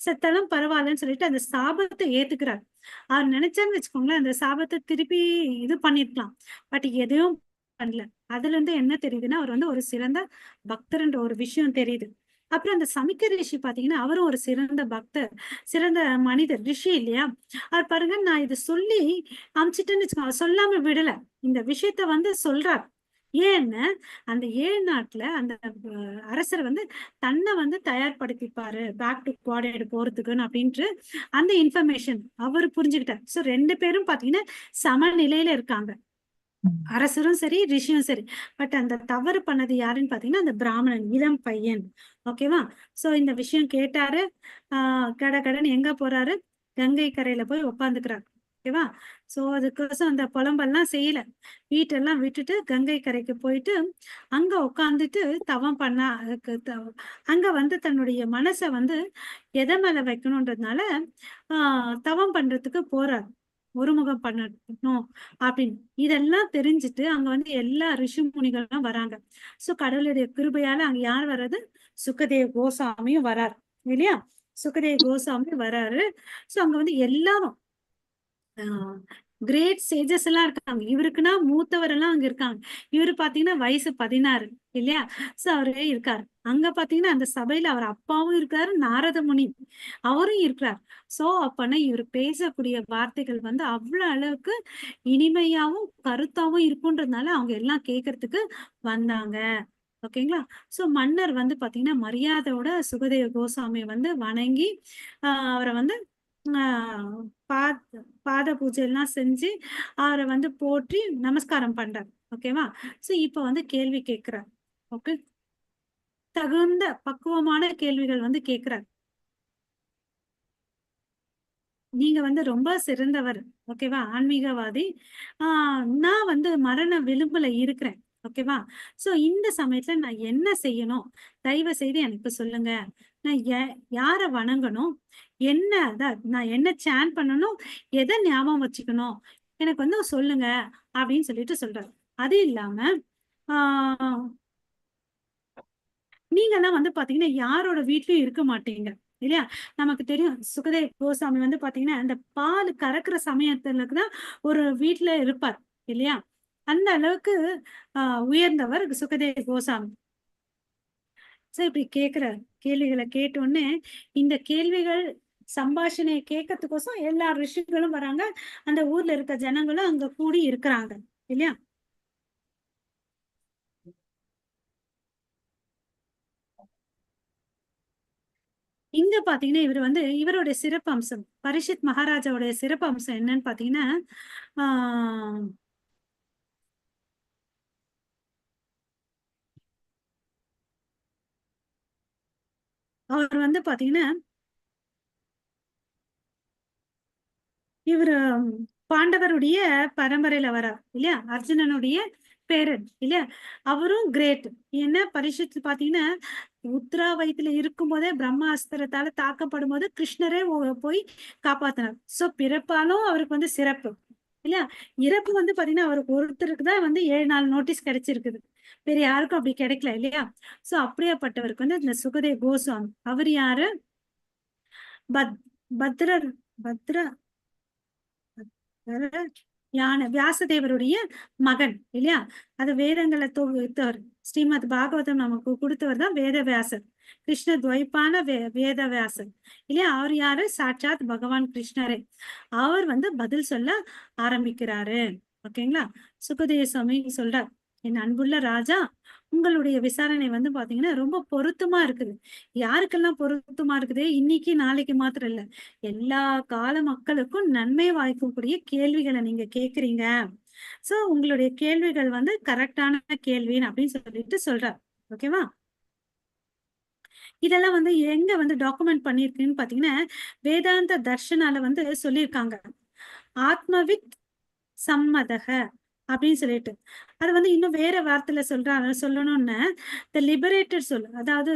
A: செத்தாலும் பரவாயில்லன்னு சொல்லிட்டு அந்த சாபத்தை ஏத்துக்கிறார். அவர் நினைச்சான்னு வச்சுக்கோங்களேன், அந்த சாபத்த திருப்பி இது பண்ணிருக்கலாம். பட் எதையும் பண்ணல. அதுலருந்து என்ன தெரியுதுன்னா, அவர் வந்து ஒரு சிறந்த பக்தர்ன்ற ஒரு விஷயம் தெரியுது. அப்புறம் அந்த சமிக்க ரிஷி பாத்தீங்கன்னா, அவரும் ஒரு சிறந்த பக்தர், சிறந்த மனிதர், ரிஷி இல்லையா? அவர் பாருங்க, நான் இத சொல்லி அனுப்பிச்சுட்டேன்னு வச்சுக்கோங்க, அவர் சொல்லாம விடல. இந்த விஷயத்த வந்து சொல்றார். ஏன்னா, அந்த 7 நாட்ல அந்த அரசர் வந்து தன்னை வந்து தயார்படுத்திப்பாரு பேக் டு குவாடேடு போறதுக்குன்னு அப்படின்ட்டு அந்த இன்ஃபர்மேஷன் அவர் புரிஞ்சுக்கிட்டார். சோ 2 பேரும் பாத்தீங்கன்னா சமநிலையில இருக்காங்க.
B: ம்.
A: அரசரும் சரி, ரிஷியும் சரி. பட் அந்த தவறு பண்ணது யாருன்னு பாத்தீங்கன்னா, அந்த பிராமணன், இளம் பையன். ஓகேவா? சோ இந்த விஷயம் கேட்டாரு. கடகடன்னு எங்க போறாரு? கங்கை கரையில போய் உட்காந்துக்கிறார். ஓகேவா? சோ அதுக்கோசம் அந்த புலம்பெல்லாம் செய்யல. வீட்டெல்லாம் விட்டுட்டு கங்கை கரைக்கு போயிட்டு, அங்க உட்கார்ந்துட்டு தவம் பண்ண அதுக்கு அங்க வந்து தன்னுடைய மனச வந்து எத மேல வைக்கணும்ன்றதுனால, ஆ தவம் பண்றதுக்கு போறார். ஒருமுகம் பண்ணணும் அப்படின்னு. இதெல்லாம் தெரிஞ்சுட்டு அங்க வந்து எல்லா ரிஷி முனிகளும் வராங்க. சோ கடவுளுடைய கிருபையால அங்க யார் வர்றது? சுகதேவ் கோசாமியும் வரார். இல்லையா? சுகதேவ் கோசாமி வராரு. சோ அங்க வந்து எல்லாரும் ஆ கிரேட் சேஜஸ் எல்லாம் இருக்காங்க. இவருக்குன்னா மூத்தவர் எல்லாம் அங்க இருக்காங்க. இவரு பாத்தீங்கன்னா வயசு 16 இல்லையா? சோ அவரு இருக்காரு. அங்க பாத்தீங்கன்னா அந்த சபையில அவர் அப்பாவும் இருக்காரு, நாரத முனி அவரும் இருக்கிறார். சோ அப்பனா இவர் பேசக்கூடிய வார்த்தைகள் வந்து அவ்வளவு அளவுக்கு இனிமையாவும் கருத்தாவும் இருக்குன்றதுனால அவங்க எல்லாம் கேட்கறதுக்கு வந்தாங்க. ஓகேங்களா? சோ மன்னர் வந்து பாத்தீங்கன்னா மரியாதையோட சுகதேவ கோசாமியை வந்து வணங்கி அவரை வந்து ஆஹ் பாத் பாத பூஜை எல்லாம் செஞ்சு அவரை வந்து போற்றி நமஸ்காரம் பண்றார். ஓகேவா? சோ இப்ப வந்து கேள்வி கேட்கிறார். ஓகே, தகுந்த பக்குவமான கேள்விகள் வந்து கேட்கிறார். நீங்க வந்து ரொம்ப சிறந்தவர். ஓகேவா? ஆன்மீகவாதி. நான் வந்து மரண விளிம்புல இருக்கிறேன். ஓகேவா? சோ இந்த சமயத்துல நான் என்ன செய்யணும்? தயவு செய்து எனக்கு சொல்லுங்க. நான் யார வணங்கணும்? என்ன நான் என்ன சான் பண்ணணும்? எதை ஞாபகம் வச்சுக்கணும்? எனக்கு வந்து சொல்லுங்க அப்படின்னு சொல்லிட்டு சொல்றாரு. அது இல்லாம ஆஹ் நீங்கலாம் வந்து பாத்தீங்கன்னா யாரோட வீட்லயும் இருக்க மாட்டீங்க இல்லையா? நமக்கு தெரியும் சுகதேவ் கோசாமி வந்து பாத்தீங்கன்னா அந்த பால் கறக்குற சமயத்துலதான் ஒரு வீட்டுல இருப்பார் இல்லையா? அந்த அளவுக்கு உயர்ந்தவர் சுகதேவ் கோசாமி. சோ இப்படி கேக்குற கேள்விகளை கேட்டோடனே இந்த கேள்விகள் சம்பாஷணையை கேட்கறதுக்கோசம் எல்லா ரிஷிகளும் வராங்க. அந்த ஊர்ல இருக்க ஜனங்களும் அங்க கூடி இருக்கிறாங்க இல்லையா? இங்க பாத்தீங்கன்னா இவர் வந்து இவருடைய சிறப்பு அம்சம் பரிஷித் மகாராஜாவுடைய சிறப்பு அம்சம் என்னன்னு பாத்தீங்கன்னா ஆஹ் அவர் வந்து பாத்தீங்கன்னா இவரு பாண்டவருடைய பரம்பரையில வரார் இல்லையா? அர்ஜுனனுடைய பேரன் இல்லையா? அவரும் கிரேட். என்ன பரிஷத்து பாத்தீங்கன்னா உத்ரா வயத்துல இருக்கும் போதே பிரம்மாஸ்திரத்தால தாக்கப்படும் போது கிருஷ்ணரே போய் காப்பாத்தினார். சோ பிறப்பாலும் அவருக்கு வந்து சிறப்பு இல்லையா? இறப்பு வந்து பாத்தீங்கன்னா அவருக்கு ஒருத்தருக்கு தான் வந்து 7 நாள் நோட்டீஸ் கிடைச்சிருக்குது. வேற யாருக்கும் அப்படி கிடைக்கல இல்லையா? சோ அப்படியாப்பட்டவருக்கு வந்து இந்த சுகதேவ் கோஸ்வாமி அவர் யாரு? பத் பத்ரர் பத்ர யான வியாசதேவருடைய மகன் இல்லையா? அது வேதங்களை தொகுத்தவர். ஸ்ரீமத் பாகவதம் நமக்கு கொடுத்தவர் தான் வேத வியாசர். கிருஷ்ண துவைப்பான வேத வியாசர் இல்லையா? அவர் யாரு? சாட்சாத் பகவான் கிருஷ்ணரே. அவர் வந்து பதில் சொல்ல ஆரம்பிக்கிறாரு. ஓகேங்களா? சுகதேவ சுவாமி சொல்றார், என் அன்புள்ள ராஜா, உங்களுடைய விசாரணை வந்து பாத்தீங்கன்னா ரொம்ப பொருத்தமா இருக்குது. யாருக்கெல்லாம் பொருத்தமா இருக்குது? இன்னைக்கு நாளைக்கு மாத்திரம் இல்ல, எல்லா கால மக்களுக்கும் நன்மை வாய்க்கக்கூடிய கேள்விகளை நீங்க கேக்குறீங்க. சோ உங்களுடைய கேள்விகள் வந்து கரெக்டான கேள்வின்னு அப்படின்னு சொல்லிட்டு சொல்றார். ஓகேவா? இதெல்லாம் வந்து எங்க வந்து டாக்குமெண்ட் பண்ணிருக்குன்னு பாத்தீங்கன்னா வேதாந்த தர்ஷனால வந்து சொல்லியிருக்காங்க. ஆத்மவித் சம்மதக அப்படின்னு சொல்லிட்டு அது வந்து இன்னும் வேற வார்த்தையில சொல்லணும்னு த லிபரேட்டட் சொல், அதாவது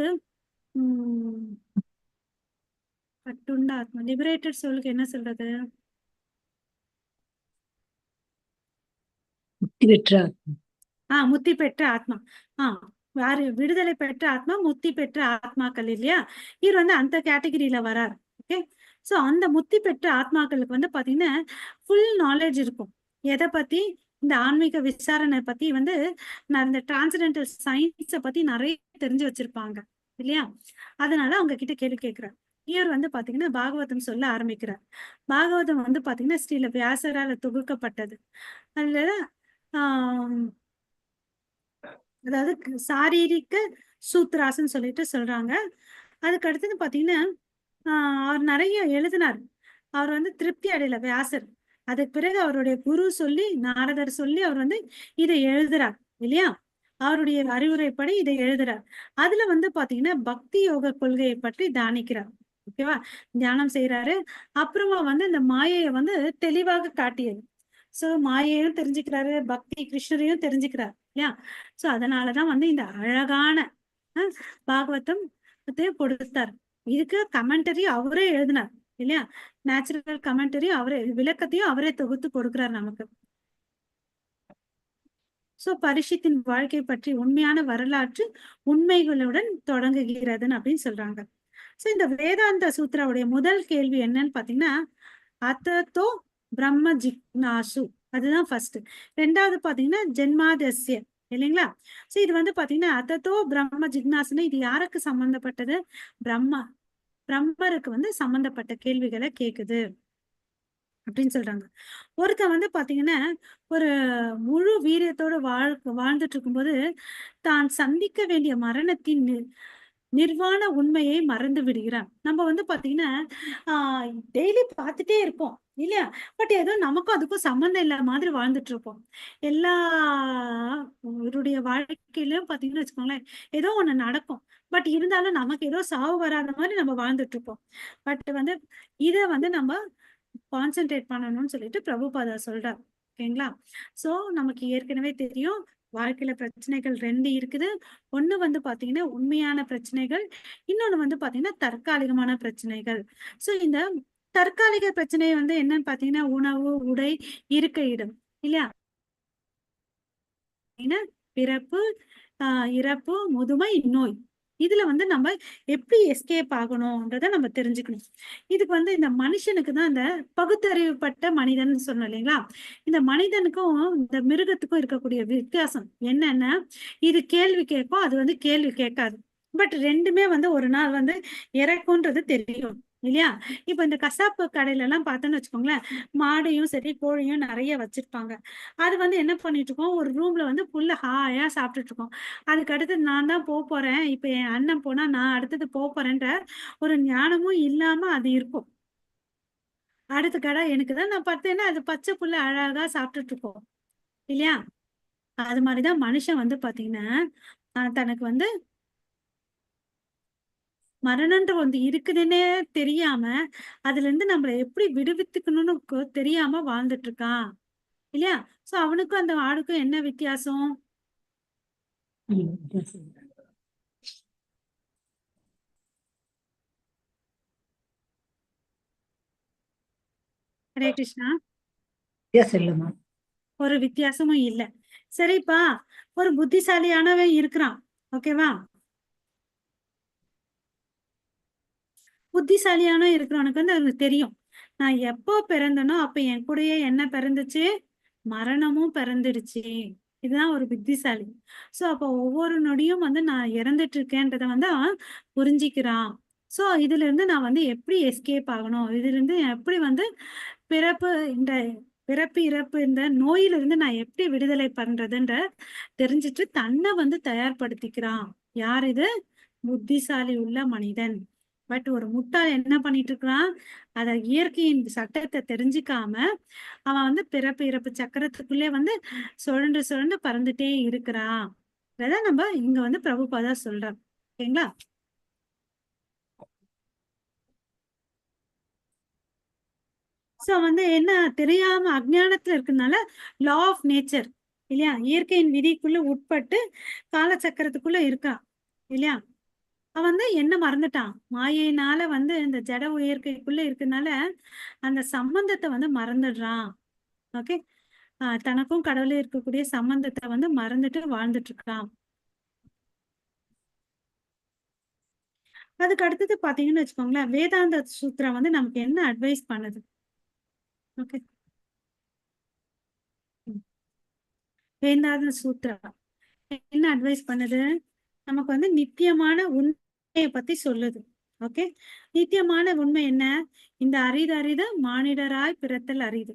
A: உம் கட்டுண்ட ஆத்மா லிபரேட்டட் சொல்லுக்கு என்ன சொல்றது?
B: முக்தி பெற்ற
A: முத்தி பெற்ற ஆத்மா. ஆஹ் யாரு விடுதலை பெற்ற ஆத்மா, முத்தி பெற்ற ஆத்மாக்கள் இல்லையா? இவர் வந்து அந்த கேட்டகரியில வராரு. ஓகே, சோ அந்த முத்தி பெற்ற ஆத்மாக்களுக்கு வந்து பாத்தீங்கன்னா ஃபுல் நாலேஜ் இருக்கும். எதை பத்தி? இந்த ஆன்மீக விசாரணை பத்தி வந்து நான் இந்த டிரான்சென்டென்டல் சயின்ஸை பத்தி நிறைய தெரிஞ்சு வச்சிருப்பாங்க இல்லையா? அதனால அவங்க கிட்ட கேள்வி கேட்கிறார். இவர் வந்து பாத்தீங்கன்னா பாகவதம் சொல்ல ஆரம்பிக்கிறார். பாகவதம் வந்து பாத்தீங்கன்னா ஸ்ரீல வியாசரால தொகுக்கப்பட்டது. அதுல ஆஹ் அதாவது சாரீரிக சூத்ராஸ்ன்னு சொல்லிட்டு சொல்றாங்க. அதுக்கு அடுத்தது பாத்தீங்கன்னா அவர் நிறைய எழுதினார். அவர் வந்து திருப்தி அடையல வியாசர். அதுக்கு பிறகு அவருடைய குரு சொல்லி நாரதர் சொல்லி அவர் வந்து இதை எழுதுறார் இல்லையா? அவருடைய அறிவுரைப்படி இதை எழுதுறார். அதுல வந்து பாத்தீங்கன்னா பக்தி யோக கொள்கையை பற்றி தியானிக்கிறார். ஓகேவா? தியானம் செய்யறாரு. அப்புறமா வந்து இந்த மாயையை வந்து தெளிவாக காட்டியது. சோ மாயையும் தெரிஞ்சுக்கிறாரு, பக்தி கிருஷ்ணரையும் தெரிஞ்சுக்கிறார் இல்லையா? சோ அதனாலதான் வந்து இந்த அழகான பாகவதம் கொடுத்தார். இதுக்கு கமெண்டரி அவரே எழுதினார் இல்லையா? நேச்சுரல் கமெண்டரி அவரே, விளக்கத்தையும் அவரே தொகுத்து கொடுக்கிறார் நமக்கு. சோ பரிஷத்தின் வாழ்க்கை பற்றி உண்மையான வரலாற்று உண்மைகளுடன் தொடங்குகிறதுன்னு அப்படின்னு சொல்றாங்க. சோ இந்த வேதாந்த சூத்ராவுடைய முதல் கேள்வி என்னன்னு பாத்தீங்கன்னா அத்தோ பிரம்ம ஜிக்னாசு, அதுதான் ஃபர்ஸ்ட். ரெண்டாவது பாத்தீங்கன்னா ஜென்மாதஸ்ய, இல்லைங்களா? சோ இது வந்து பாத்தீங்கன்னா அததோ பிரம்ம ஜிக்னாசுன்னு இது யாருக்கு சம்பந்தப்பட்டது? பிரம்மருக்கு வந்து சம்பந்தப்பட்ட கேள்விகளை கேக்குது அப்படின்னு சொல்றாங்க. ஒருத்தன் வந்து பாத்தீங்கன்னா ஒரு முழு வீரியத்தோட வாழ்ந்துட்டு இருக்கும்போது தான் சந்திக்க வேண்டிய மரணத்தின் நிர்வாண உண்மையை மறந்து விடுகிறான். நம்ம வந்து பாத்தீங்கன்னா டெய்லி பார்த்துட்டே இருப்போம் இல்லையா? பட் ஏதோ நமக்கும் அதுக்கும் சம்மந்தம் இல்லாத மாதிரி வாழ்ந்துட்டு இருப்போம். எல்லா இவருடைய வாழ்க்கையிலும் பாத்தீங்கன்னா வச்சுக்கோங்களேன், ஏதோ ஒண்ணு நடக்கும். பட் இருந்தாலும் நமக்கு ஏதோ சாவு வராத மாதிரி நம்ம வாழ்ந்துட்டு இருப்போம். பட் வந்து இத வந்து நம்ம கான்சென்ட்ரேட் பண்ணணும்னு சொல்லிட்டு பிரபுபாதா சொல்றார். ஓகேங்களா? சோ நமக்கு ஏற்கனவே தெரியும் வாழ்க்கையில பிரச்சனைகள் 2 இருக்குது. ஒண்ணு வந்து பாத்தீங்கன்னா உண்மையான பிரச்சனைகள், இன்னொன்னு வந்து பாத்தீங்கன்னா தற்காலிகமான பிரச்சனைகள். சோ இந்த தற்காலிக பிரச்சனை வந்து என்னன்னு பாத்தீங்கன்னா உணவு, உடை, இருக்க இடம், இல்லையா? பிறப்பு, இறப்பு, முதுமை, நோய். இதுல வந்து நம்ம எப்படி எஸ்கேப் ஆகணும்ன்றத நம்ம தெரிஞ்சுக்கணும். இதுக்கு வந்து இந்த மனுஷனுக்கு தான் இந்த பகுத்தறிவுப்பட்ட மனிதன் சொன்னோம் இல்லைங்களா? இந்த மனிதனுக்கும் இந்த மிருகத்துக்கும் இருக்கக்கூடிய வித்தியாசம் என்னன்னா, இது கேள்வி கேட்கும், அது வந்து கேள்வி கேட்காது. பட் 2மே வந்து ஒரு நாள் வந்து இறக்கும்ன்றது தெரியும் இல்லையா? இப்ப இந்த கசாப்பு கடையில எல்லாம் பார்த்தோன்னு வச்சுக்கோங்களேன், மாடையும் சரி, கோழியும் நிறைய வச்சிருப்பாங்க. அது வந்து என்ன பண்ணிட்டு இருக்கோம், ஒரு ரூம்ல வந்து புல்ல ஹாயா சாப்பிட்டுட்டு இருக்கோம். அதுக்கு அடுத்து நான் தான் போறேன், இப்ப என் அண்ணன் போனா நான் அடுத்தது போறேன்ற ஒரு ஞானமும் இல்லாம அது இருக்கும். அடுத்த கடை எனக்கு தான் நான் பார்த்தேன்னா அது பச்சை புல்ல அழகா சாப்பிட்டுட்டு இருக்கோம் இல்லையா? அது மாதிரிதான் மனுஷன் வந்து பாத்தீங்கன்னா தனக்கு வந்து மரணம்ன்ற ஒன்று இருக்குதுன்னே தெரியாம அதுல இருந்து நம்மள எப்படி விடுவித்துக்கணும்னு தெரியாம வாழ்ந்துட்டு இருக்கான் இல்லையா? சோ அவனுக்கும் அந்த ஆடுக்கும் என்ன வித்தியாசம்?
B: Yes.
A: ஹரே கிருஷ்ணா.
B: Yes, இல்லம்மா.
A: ஒரு வித்தியாசமும் இல்ல. சரிப்பா, ஒரு புத்திசாலியானவன் இருக்கிறான், ஓகேவா? புத்திசாலியான இருக்கிறவனுக்கு வந்து அவனுக்கு தெரியும், நான் எப்போ பிறந்தனோ அப்ப என் கூடயே என்ன பிறந்துச்சு? மரணமும் பிறந்துடுச்சு. இதுதான் ஒரு புத்திசாலி. சோ அப்ப ஒவ்வொரு நொடியும் வந்து நான் இறந்துட்டு இருக்கேன்றத வந்து அவன் புரிஞ்சிக்கிறான். சோ இதுல இருந்து நான் வந்து எப்படி எஸ்கேப் ஆகணும், இதுல இருந்து எப்படி வந்து பிறப்பு இந்த பிறப்பு இறப்பு இந்த நோயிலிருந்து நான் எப்படி விடுதலை பண்றதுன்ற தெரிஞ்சிட்டு தன்னை வந்து தயார்படுத்திக்கிறான். யார் இது? புத்திசாலி உள்ள மனிதன். பட் ஒரு முட்டாள் என்ன பண்ணிட்டு இருக்கிறான், அத இயற்கையின் சட்டத்தை தெரிஞ்சுக்காம அவன் வந்து பிறப்பு இறப்பு சக்கரத்துக்குள்ளே வந்து சுழண்டு சுழண்டு பறந்துட்டே இருக்கிறான். அதான் நம்ம இங்க வந்து பிரபுபாதா சொல்றான். ஓகேங்களா? சோ வந்து என்ன தெரியாம அஜ்ஞானத்துல இருக்கனால லா ஆஃப் நேச்சர் இல்லையா, இயற்கையின் விதிக்குள்ள உட்பட்டு காலச்சக்கரத்துக்குள்ள இருக்கான் இல்லையா? அவன் வந்து என்ன மறந்துட்டான், மாயையினால வந்து இந்த ஜட இயற்கைக்குள்ள இருக்கனால அந்த சம்பந்தத்தை வந்து மறந்துடுறான். ஓகே, தனக்கும் கடவுளே இருக்கக்கூடிய சம்பந்தத்தை வந்து மறந்துட்டு வாழ்ந்துட்டு இருக்கான். அதுக்கு அடுத்தது பாத்தீங்கன்னு வச்சுக்கோங்களேன், வேதாந்த சூத்திரம் வந்து நமக்கு என்ன அட்வைஸ் பண்ணுது? ஓகே, வேதாந்த சூத்திரம் என்ன அட்வைஸ் பண்ணுது? நமக்கு வந்து நித்தியமான உண்மையை பத்தி சொல்லுது. ஓகே, நித்தியமான உண்மை என்ன? இந்த அரிது மானிடராய் பிறத்தல் அரிது.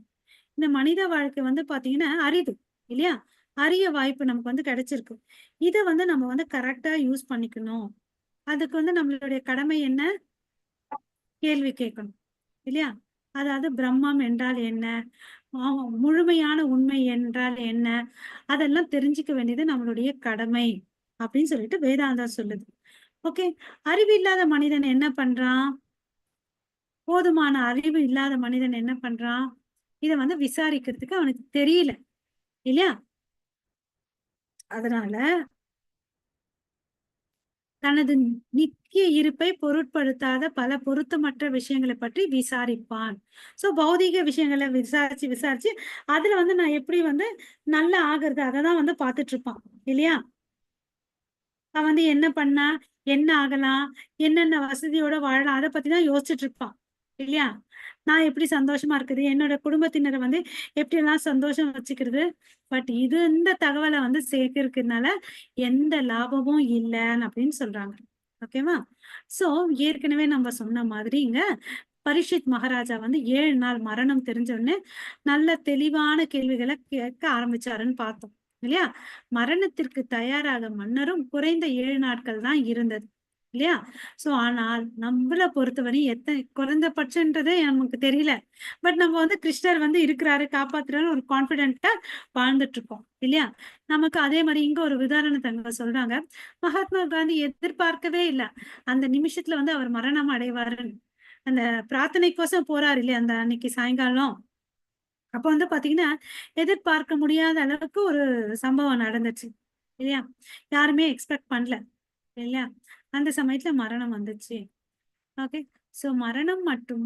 A: இந்த மனித வாழ்க்கை வந்து பாத்தீங்கன்னா அரிது இல்லையா? அரிய வாய்ப்பு நமக்கு வந்து கிடைச்சிருக்கு. இதை வந்து நம்ம வந்து கரெக்டா யூஸ் பண்ணிக்கணும். அதுக்கு வந்து நம்மளுடைய கடமை என்ன? கேள்வி கேட்கணும் இல்லையா? அதாவது பிரம்மம் என்றால் என்ன, முழுமையான உண்மை என்றால் என்ன, அதெல்லாம் தெரிஞ்சுக்க வேண்டியது நம்மளுடைய கடமை அப்படின்னு சொல்லிட்டு வேதாந்தா சொல்லுது. ஓகே, அறிவு இல்லாத மனிதன் என்ன பண்றான்? போதுமான அறிவு இல்லாத மனிதன் என்ன பண்றான்? இத வந்து விசாரிக்கிறதுக்கு அவனுக்கு தெரியல இல்லையா? அதனால தனது நித்திய இருப்பை பொருட்படுத்தாத பல பொருத்தமற்ற விஷயங்களை பற்றி விசாரிப்பான். சோ பௌதீக விஷயங்களை விசாரிச்சு விசாரிச்சு அதுல வந்து நான் எப்படி வந்து நல்லா ஆகுறது அததான் வந்து பாத்துட்டு இருப்பான் இல்லையா? அவன் வந்து என்ன பண்ணா என்ன ஆகலாம், என்னென்ன வசதியோட வாழலாம், அதை பத்தி தான் யோசிச்சுட்டு இருப்பான் இல்லையா? நான் எப்படி சந்தோஷமா இருக்குது, என்னோட குடும்பத்தினரை வந்து எப்படியெல்லாம் சந்தோஷம் வச்சுக்கிறது. பட் இந்த தகவலை வந்து சேர்க்கறதுனால எந்த லாபமும் இல்லைன்னு அப்படின்னு சொல்றாங்க. ஓகேவா? சோ ஏற்கனவே நம்ம சொன்ன மாதிரி இங்க பரீட்சித் மகாராஜா வந்து 7 நாள் மரணம் தெரிஞ்ச உடனே நல்ல தெளிவான கேள்விகளை கேட்க ஆரம்பிச்சாருன்னு பார்த்தோம் இல்லையா? மரணத்திற்கு தயாராக மன்னரும் குறைந்த 7 நாட்கள் தான் இருந்தது இல்லையா? சோ ஆனால் நம்மள பொறுத்தவரை எத்தனை குறைந்தபட்சன்றதே நமக்கு தெரியல. பட் நம்ம வந்து கிருஷ்ணர் வந்து இருக்கிறாரு, காப்பாத்துறாரு ஒரு கான்பிடென்ட்டா வாழ்ந்துட்டு இருக்கோம் இல்லையா? நமக்கு அதே மாதிரி இங்க ஒரு உதாரணத்தை அங்க சொல்றாங்க. மகாத்மா காந்தி எதிர்பார்க்கவே இல்ல அந்த நிமிஷத்துல வந்து அவர் மரணம் அடைவாருன்னு. அந்த பிரார்த்தனைக்கோசம் போறாரு இல்லையா அந்த அன்னைக்கு சாயங்காலம். அப்ப வந்து பாத்தீங்கன்னா எதிர்பார்க்க முடியாத அளவுக்கு ஒரு சம்பவம் நடந்துச்சு இல்லையா? யாருமே எக்ஸ்பெக்ட் பண்ணல இல்லையா? அந்த சமயத்துல மரணம் வந்துச்சு. ஓகே. சோ மரணம் மற்றும்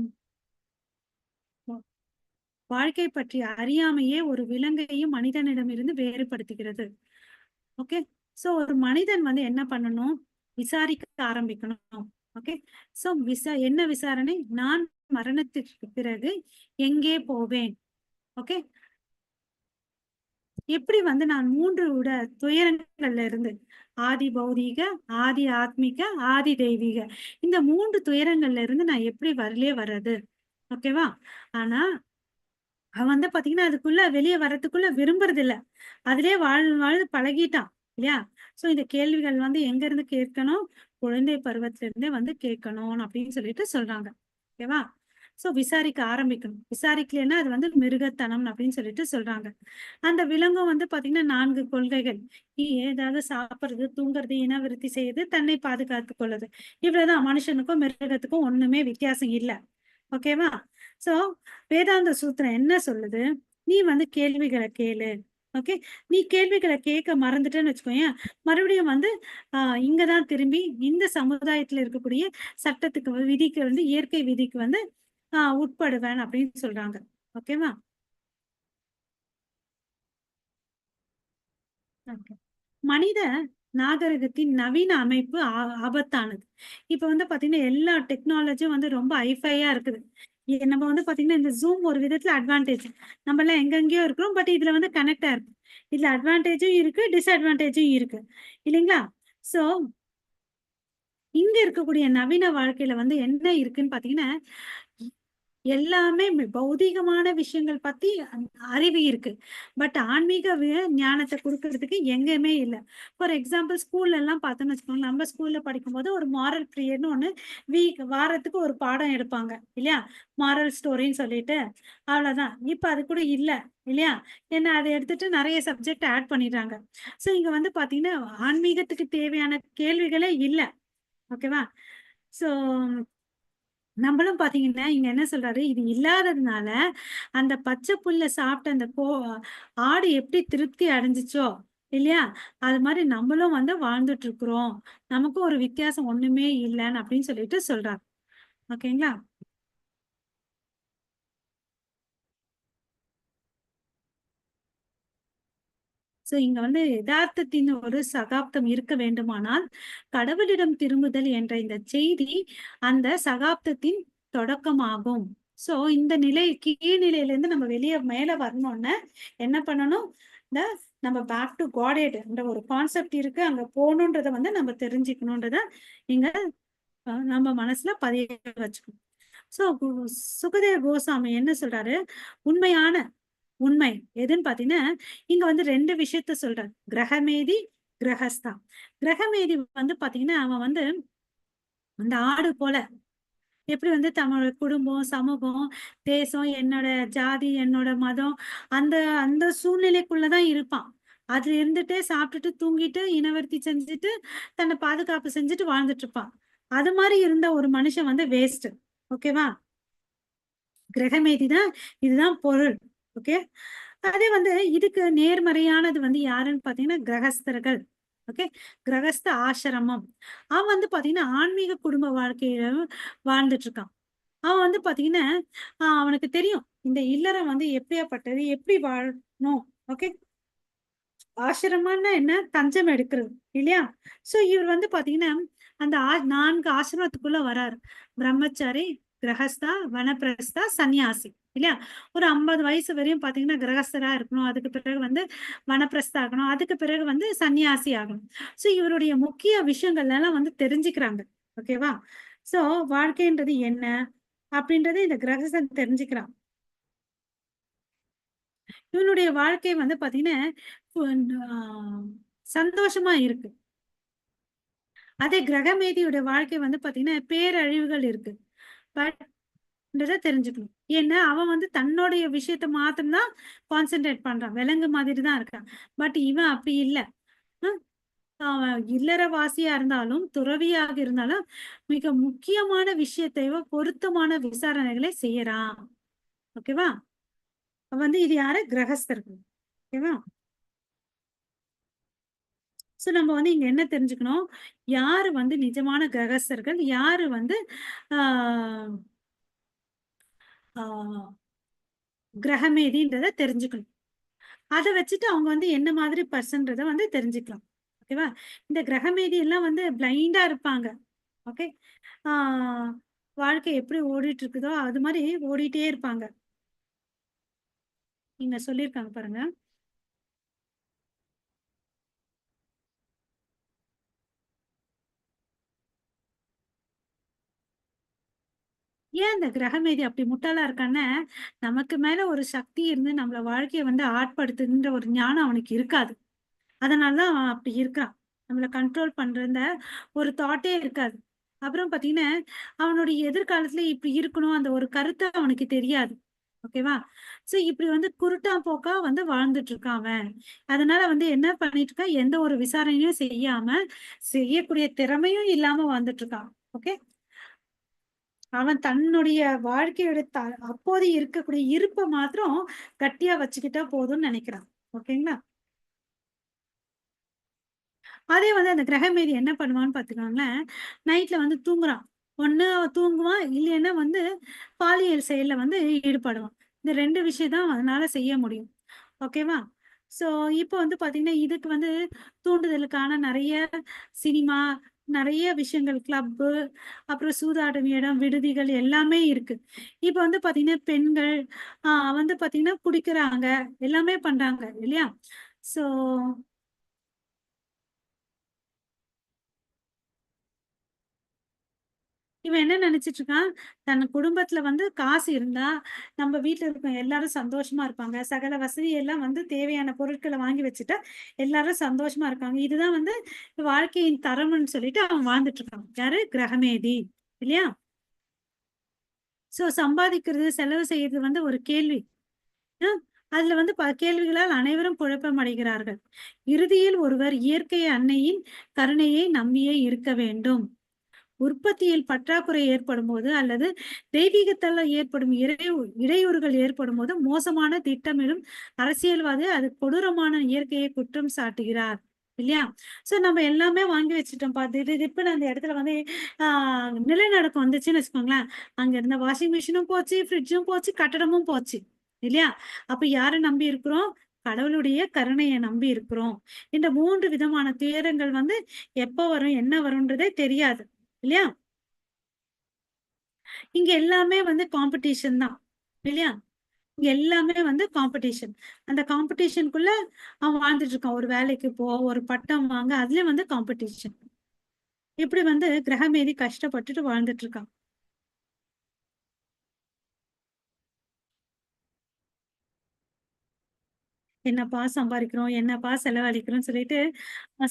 A: வாழ்க்கை பற்றிய அறியாமையே ஒரு விலங்கையும் மனிதனிடமிருந்து வேறுபடுத்துகிறது. ஓகே. சோ ஒரு மனிதன் வந்து என்ன பண்ணணும், விசாரிக்க ஆரம்பிக்கணும். ஓகே. சோ என்ன விசாரணை, நான் மரணத்திற்கு பிறகு எங்கே போவேன். ஓகே. எப்படி வந்து நான் 3 துயரங்கள்ல இருந்து ஆதி பௌதீக, ஆதி ஆத்மிக, ஆதி தெய்வீக இந்த 3 துயரங்கள்ல இருந்து நான் எப்படி வெளியே வர்றது. ஓகேவா? ஆனா அவன் வந்து பாத்தீங்கன்னா அதுக்குள்ள வெளியே வர்றதுக்குள்ள விரும்புறது இல்ல. அதிலே வாழ்ந்து பழகிட்டான் இல்லையா? சோ இந்த கேள்விகள் வந்து எங்க இருந்து கேட்கணும், குழந்தை பருவத்துல இருந்தே வந்து கேட்கணும் அப்படின்னு சொல்லிட்டு சொல்றாங்க. ஓகேவா? சோ விசாரிக்க ஆரம்பிக்கணும். விசாரிக்கலைன்னா அது வந்து மிருகத்தனம் அப்படின்னு சொல்லிட்டு சொல்றாங்க. அந்த விலங்கும் வந்து பாத்தீங்கன்னா 4 கொள்கைகள். ஏதாவது சாப்பிடுறது, தூங்குறது, இனவிருத்தி செய்யுது, தன்னை பாதுகாத்துக் கொள்ளுது. இவ்வளவுதான். மனுஷனுக்கும் மிருகத்துக்கும் ஒண்ணுமே வித்தியாசம் இல்ல. ஓகேவா? சோ வேதாந்த சூத்திரம் என்ன சொல்லுது, நீ வந்து கேள்விகளை கேளு. ஓகே. நீ கேள்விகளை கேட்க மறந்துட்டேன்னு வச்சுக்கோயேன், மறுபடியும் வந்து இங்கதான் திரும்பி இந்த சமுதாயத்துல இருக்கக்கூடிய சட்டத்துக்கு விதிக்கு வந்து இயற்கை விதிக்கு வந்து உட்படுவேன் அப்படின்னு சொல்றாங்க. ஓகேவா? Okay. மனித நாகரிகத்தின் நவீன அமைப்பு ஆபத்தானது. இப்ப வந்து பாத்தீங்கன்னா எல்லா டெக்னாலஜியும் வந்து ரொம்ப ஹைஃபையா இருக்குது. நம்ம வந்து பாத்தீங்கன்னா இந்த ஜூம் ஒரு விதத்துல அட்வான்டேஜ். நம்ம எல்லாம் எங்கெங்கேயோ இருக்கிறோம். பட் இதுல வந்து கனெக்டா இருக்கு. இதுல அட்வான்டேஜும் இருக்கு, டிஸ்அட்வான்டேஜும் இருக்கு இல்லைங்களா? சோ இங்க இருக்கக்கூடிய நவீன வாழ்க்கையில வந்து என்ன இருக்குன்னு பாத்தீங்கன்னா எல்லாமே பௌதீகமான விஷயங்கள் பத்தி அறிவு இருக்கு. பட் ஆன்மீக ஞானத்தை கொடுக்கறதுக்கு எங்கேயுமே இல்ல. ஃபார் எக்ஸாம்பிள் ஸ்கூல்ல எல்லாம் பார்த்தோம்னு வச்சுக்கோங்க, நம்ம ஸ்கூல்ல படிக்கும்போது ஒரு மாரல் பீரியட்னு ஒண்ணு வாரத்துக்கு ஒரு பாடம் எடுப்பாங்க இல்லையா? மாரல் ஸ்டோரின்னு சொல்லிட்டு அவ்வளவுதான். இப்ப அது கூட இல்ல இல்லையா? ஏன்னா அதை எடுத்துட்டு நிறைய சப்ஜெக்ட் ஆட் பண்ணிடுறாங்க. சோ இங்க வந்து பாத்தீங்கன்னா ஆன்மீகத்துக்கு தேவையான கேள்விகளே இல்ல. ஓகேவா? சோ நம்மளும் பாத்தீங்கன்னா இங்க என்ன சொல்றாரு, இது இல்லாததுனால அந்த பச்சை புல்ல சாப்பிட்ட அந்த ஆடு எப்படி திருப்தி அடைஞ்சுச்சோ இல்லையா? அது மாதிரி நம்மளும் வந்து வாழ்ந்துட்டு இருக்கிறோம். நமக்கும் ஒரு வித்தியாசம் ஒண்ணுமே இல்லைன்னு அப்படின்னு சொல்லிட்டு சொல்றாரு. ஓகேங்களா? சோ இங்க வந்து யதார்த்தத்தின் ஒரு சகாப்தம் இருக்க வேண்டுமானால் கடவுளிடம் திரும்புதல் என்ற இந்த செய்தி அந்த சகாப்தத்தின் தொடக்கமாகும். சோ இந்த கீழ்நிலையில இருந்து நம்ம வெளியே மேல வரணும்னு என்ன பண்ணணும், இந்த நம்ம பேக் டு காடேட் என்ற ஒரு கான்செப்ட் இருக்கு, அங்க போகணுன்றத வந்து நம்ம தெரிஞ்சுக்கணும்ன்றத இங்க நம்ம மனசுல பதிய வச்சுக்கணும். சோ சுகதேவ கோசாமி என்ன சொல்றாரு, உண்மையான உண்மை எதுன்னு பாத்தீங்கன்னா இங்க வந்து 2 விஷயத்த சொல்றாரு. கிரகமேதி, கிரகஸ்தா. கிரகமேதி வந்து பாத்தீங்கன்னா அவன் வந்து அந்த ஆடு போல எப்படி வந்து தன்னோட குடும்பம், சமூகம், தேசம், என்னோட ஜாதி, என்னோட மதம் அந்த அந்த சூழ்நிலைக்குள்ளதான் இருப்பான். அதுல இருந்துட்டே சாப்பிட்டுட்டு தூங்கிட்டு இனவர்த்தி செஞ்சுட்டு தன்னை பாதுகாப்பு செஞ்சுட்டு வாழ்ந்துட்டு இருப்பான். அது மாதிரி இருந்த ஒரு மனுஷன் வந்து வேஸ்ட். ஓகேவா? கிரகமேதி தான், இதுதான் பொருள். ஓகே. அதே வந்து இதுக்கு நேர்மறையானது வந்து யாருன்னு பாத்தீங்கன்னா கிரகஸ்தர்கள். ஓகே. கிரகஸ்த ஆசிரமம். அவன் வந்து பாத்தீங்கன்னா ஆன்மீக குடும்ப வாழ்க்கையில வாழ்ந்துட்டு இருக்கான். அவன் வந்து பாத்தீங்கன்னா அவனுக்கு தெரியும் இந்த இல்லறம் வந்து எப்படியாப்பட்டது, எப்படி வாழணும். ஓகே. ஆசிரமம்னா என்ன, தஞ்சம் எடுக்கிறது இல்லையா? சோ இவர் வந்து பாத்தீங்கன்னா அந்த 4 ஆசிரமத்துக்குள்ள வராரு. பிரம்மச்சாரி, கிரகஸ்தா, வனப்பிரஸ்தா, சன்னியாசி இல்லையா? ஒரு 50 வயசு வரையும் பாத்தீங்கன்னா கிரகஸ்தரா இருக்கணும். அதுக்கு பிறகு வந்து வனப்பிரஸ்தா ஆகணும். அதுக்கு பிறகு வந்து சன்னியாசி ஆகணும். சோ இவருடைய முக்கிய விஷயங்கள் எல்லாம் வந்து தெரிஞ்சுக்கிறாங்க. ஓகேவா? சோ வாழ்க்கைன்றது என்ன அப்படின்றத இந்த கிரகஸ்தன் தெரிஞ்சுக்கிறான். இவனுடைய வாழ்க்கை வந்து பாத்தீங்கன்னா சந்தோஷமா இருக்கு. அதே கிரகமேதியோட வாழ்க்கை வந்து பாத்தீங்கன்னா பேரழிவுகள் இருக்கு. பட் தெரிஞ்சுக்கணும். ஏன்னா அவன் வந்து தன்னுடைய விஷயத்த மாத்திரம் தான் கான்சென்ட்ரேட் பண்றான். விலங்கு மாதிரி தான் இருக்கான். பட் இவன் அப்படி இல்ல. ம். அவன் இல்லறவாசியா இருந்தாலும், துறவியாக இருந்தாலும் மிக முக்கியமான விஷயத்தையோ பொருத்தமான விசாரணைகளை செய்யறான். ஓகேவா? வந்து இது யாரு? கிரகஸ்தர்கள். ஓகேவா? சோ நம்ம வந்து இங்க என்ன தெரிஞ்சுக்கணும்? யாரு வந்து நிஜமான கிரகஸ்தர்கள்? யாரு வந்து ஆ ஆ கிரகமேதின்றத தெரிஞ்சுக்கணும். அத வச்சுட்டு அவங்க வந்து என்ன மாதிரி பர்சன்றத வந்து தெரிஞ்சுக்கலாம். ஓகேவா? இந்த கிரகமேதி எல்லாம் வந்து பிளைண்டா இருப்பாங்க. ஓகே. ஆ வாழ்க்கை எப்படி ஓடிட்டு இருக்குதோ, அது மாரி ஓடிட்டே இருப்பாங்க. இங்க சொல்லியிருக்காங்க பாருங்க. ஏன் இந்த கிரகமேதி அப்படி முட்டாளா இருக்கான்னா, நமக்கு மேல ஒரு சக்தி இருந்து நம்மள வாழ்க்கைய வந்து ஆட்படுத்துதுன்ற ஒரு ஞானம் அவனுக்கு இருக்காது. அதனால தான் அவன் அப்படி இருக்கான். நம்மள கண்ட்ரோல் பண்ற இந்த ஒரு தாட்டே இருக்காது. அப்புறம் பார்த்தீங்கன்னா, அவனுடைய எதிர்காலத்துல இப்படி இருக்கணும் அந்த ஒரு கருத்து அவனுக்கு தெரியாது. ஓகேவா? சோ இப்படி வந்து குருட்டாம் போக்கா வந்து வாழ்ந்துட்டு இருக்கான் அவன். அதனால வந்து என்ன பண்ணிட்டு இருக்கான், எந்த ஒரு விசாரணையும் செய்யாம, செய்யக்கூடிய திறமையும் இல்லாம வாழ்ந்துட்டு இருக்கான். ஓகே. அவன் தன்னுடைய வாழ்க்கையோட அப்போது இருக்கக்கூடிய இருப்ப மாத்திரம் கட்டியா வச்சுக்கிட்டா போதும்னு நினைக்கிறான். ஓகேங்களா? அதே வந்து அந்த கிரகமேதி என்ன பண்ணுவான்னு பாத்துக்கோங்களேன், நைட்ல வந்து தூங்குறான். ஒண்ணு அவன் தூங்குவான், இல்லைன்னா வந்து பாலியல் செயல்ல வந்து ஈடுபடுவான். இந்த 2 விஷயம் தான் அதனால செய்ய முடியும். ஓகேவா? ஸோ இப்போ வந்து பாத்தீங்கன்னா, இதுக்கு வந்து தூண்டுதலுக்கான நெறைய சினிமா, நெறைய விஷயங்கள் கிளப்பு, அப்புறம் சூதாடும் இடம், விடுதிகள் எல்லாமே இருக்கு. இப்ப வந்து பாத்தீங்கன்னா, பெண்கள் ஆ வந்து பாத்தீங்கன்னா குடிக்கிறாங்க, எல்லாமே பண்றாங்க இல்லையா? ஸோ இவன் என்ன நெனச்சுட்டு இருக்கான், தன் குடும்பத்துல வந்து காசு இருந்தா, நம்ம வீட்ல இருக்க எல்லாரும் சந்தோஷமா இருப்பாங்க. சகல வசதி எல்லாம் வந்து தேவையான பொருட்கள வாங்கி வச்சுட்டா, எல்லாரும் சந்தோஷமா இருக்காங்க. இதுதான் வந்து வாழ்க்கையின் தரம்ன்னு சொல்லிட்டு அவன் வாழ்ந்துட்டு இருக்கான். யாரு? கிரகமேதி. இல்லையா? சம்பாதிக்கிறது, செலவு செய்யறது வந்து ஒரு கேள்வி. அ அதுல வந்து கேள்விகளால் அனைவரும் குழப்பமடைகிறார்கள். இறுதியில் ஒருவர் இயற்கை அன்னையின் கருணையை நம்பியே இருக்க வேண்டும். உற்பத்தியில் பற்றாக்குறை ஏற்படும்போது அல்லது தெய்வீகத்தால ஏற்படும் இடையூறுகள் ஏற்படும்போது மோசமான திட்டமிடும் அரசியல்வாதி அது கொடூரமான இயற்கையை குற்றம் சாட்டுகிறார். இல்லையா? சோ நம்ம எல்லாமே வாங்கி வச்சுட்டோம்ப்பா. திடுதிப்புன்னு அந்த இடத்துல வந்து நிலநடுக்கம் வந்துச்சுன்னு வச்சுக்கோங்களேன். அங்க இருந்த வாஷிங் மிஷினும் போச்சு, ஃப்ரிட்ஜும் போச்சு, கட்டடமும் போச்சு. இல்லையா? அப்ப யார நம்பி இருக்கிறோம்? கடவுளுடைய கருணைய நம்பி இருக்கிறோம். இந்த 3 விதமான துயரங்கள் வந்து எப்ப வரும், என்ன வரும்ன்றதே தெரியாது. இல்லையா? இங்க எல்லாமே வந்து காம்படிஷன் தான். இல்லையா? இங்க எல்லாமே வந்து காம்படிஷன். அந்த காம்படிஷனுக்குள்ள அவன் வாழ்ந்துட்டு இருக்கான். ஒரு வேலைக்கு போ, ஒரு பட்டம் வாங்க, அதுலயும் வந்து காம்படிஷன். இப்படி வந்து கிரகமேதி கஷ்டப்பட்டுட்டு வாழ்ந்துட்டு இருக்கான். என்னப்பா சம்பாரிக்கிறோம், என்னப்பா செலவழிக்கிறோம்னு சொல்லிட்டு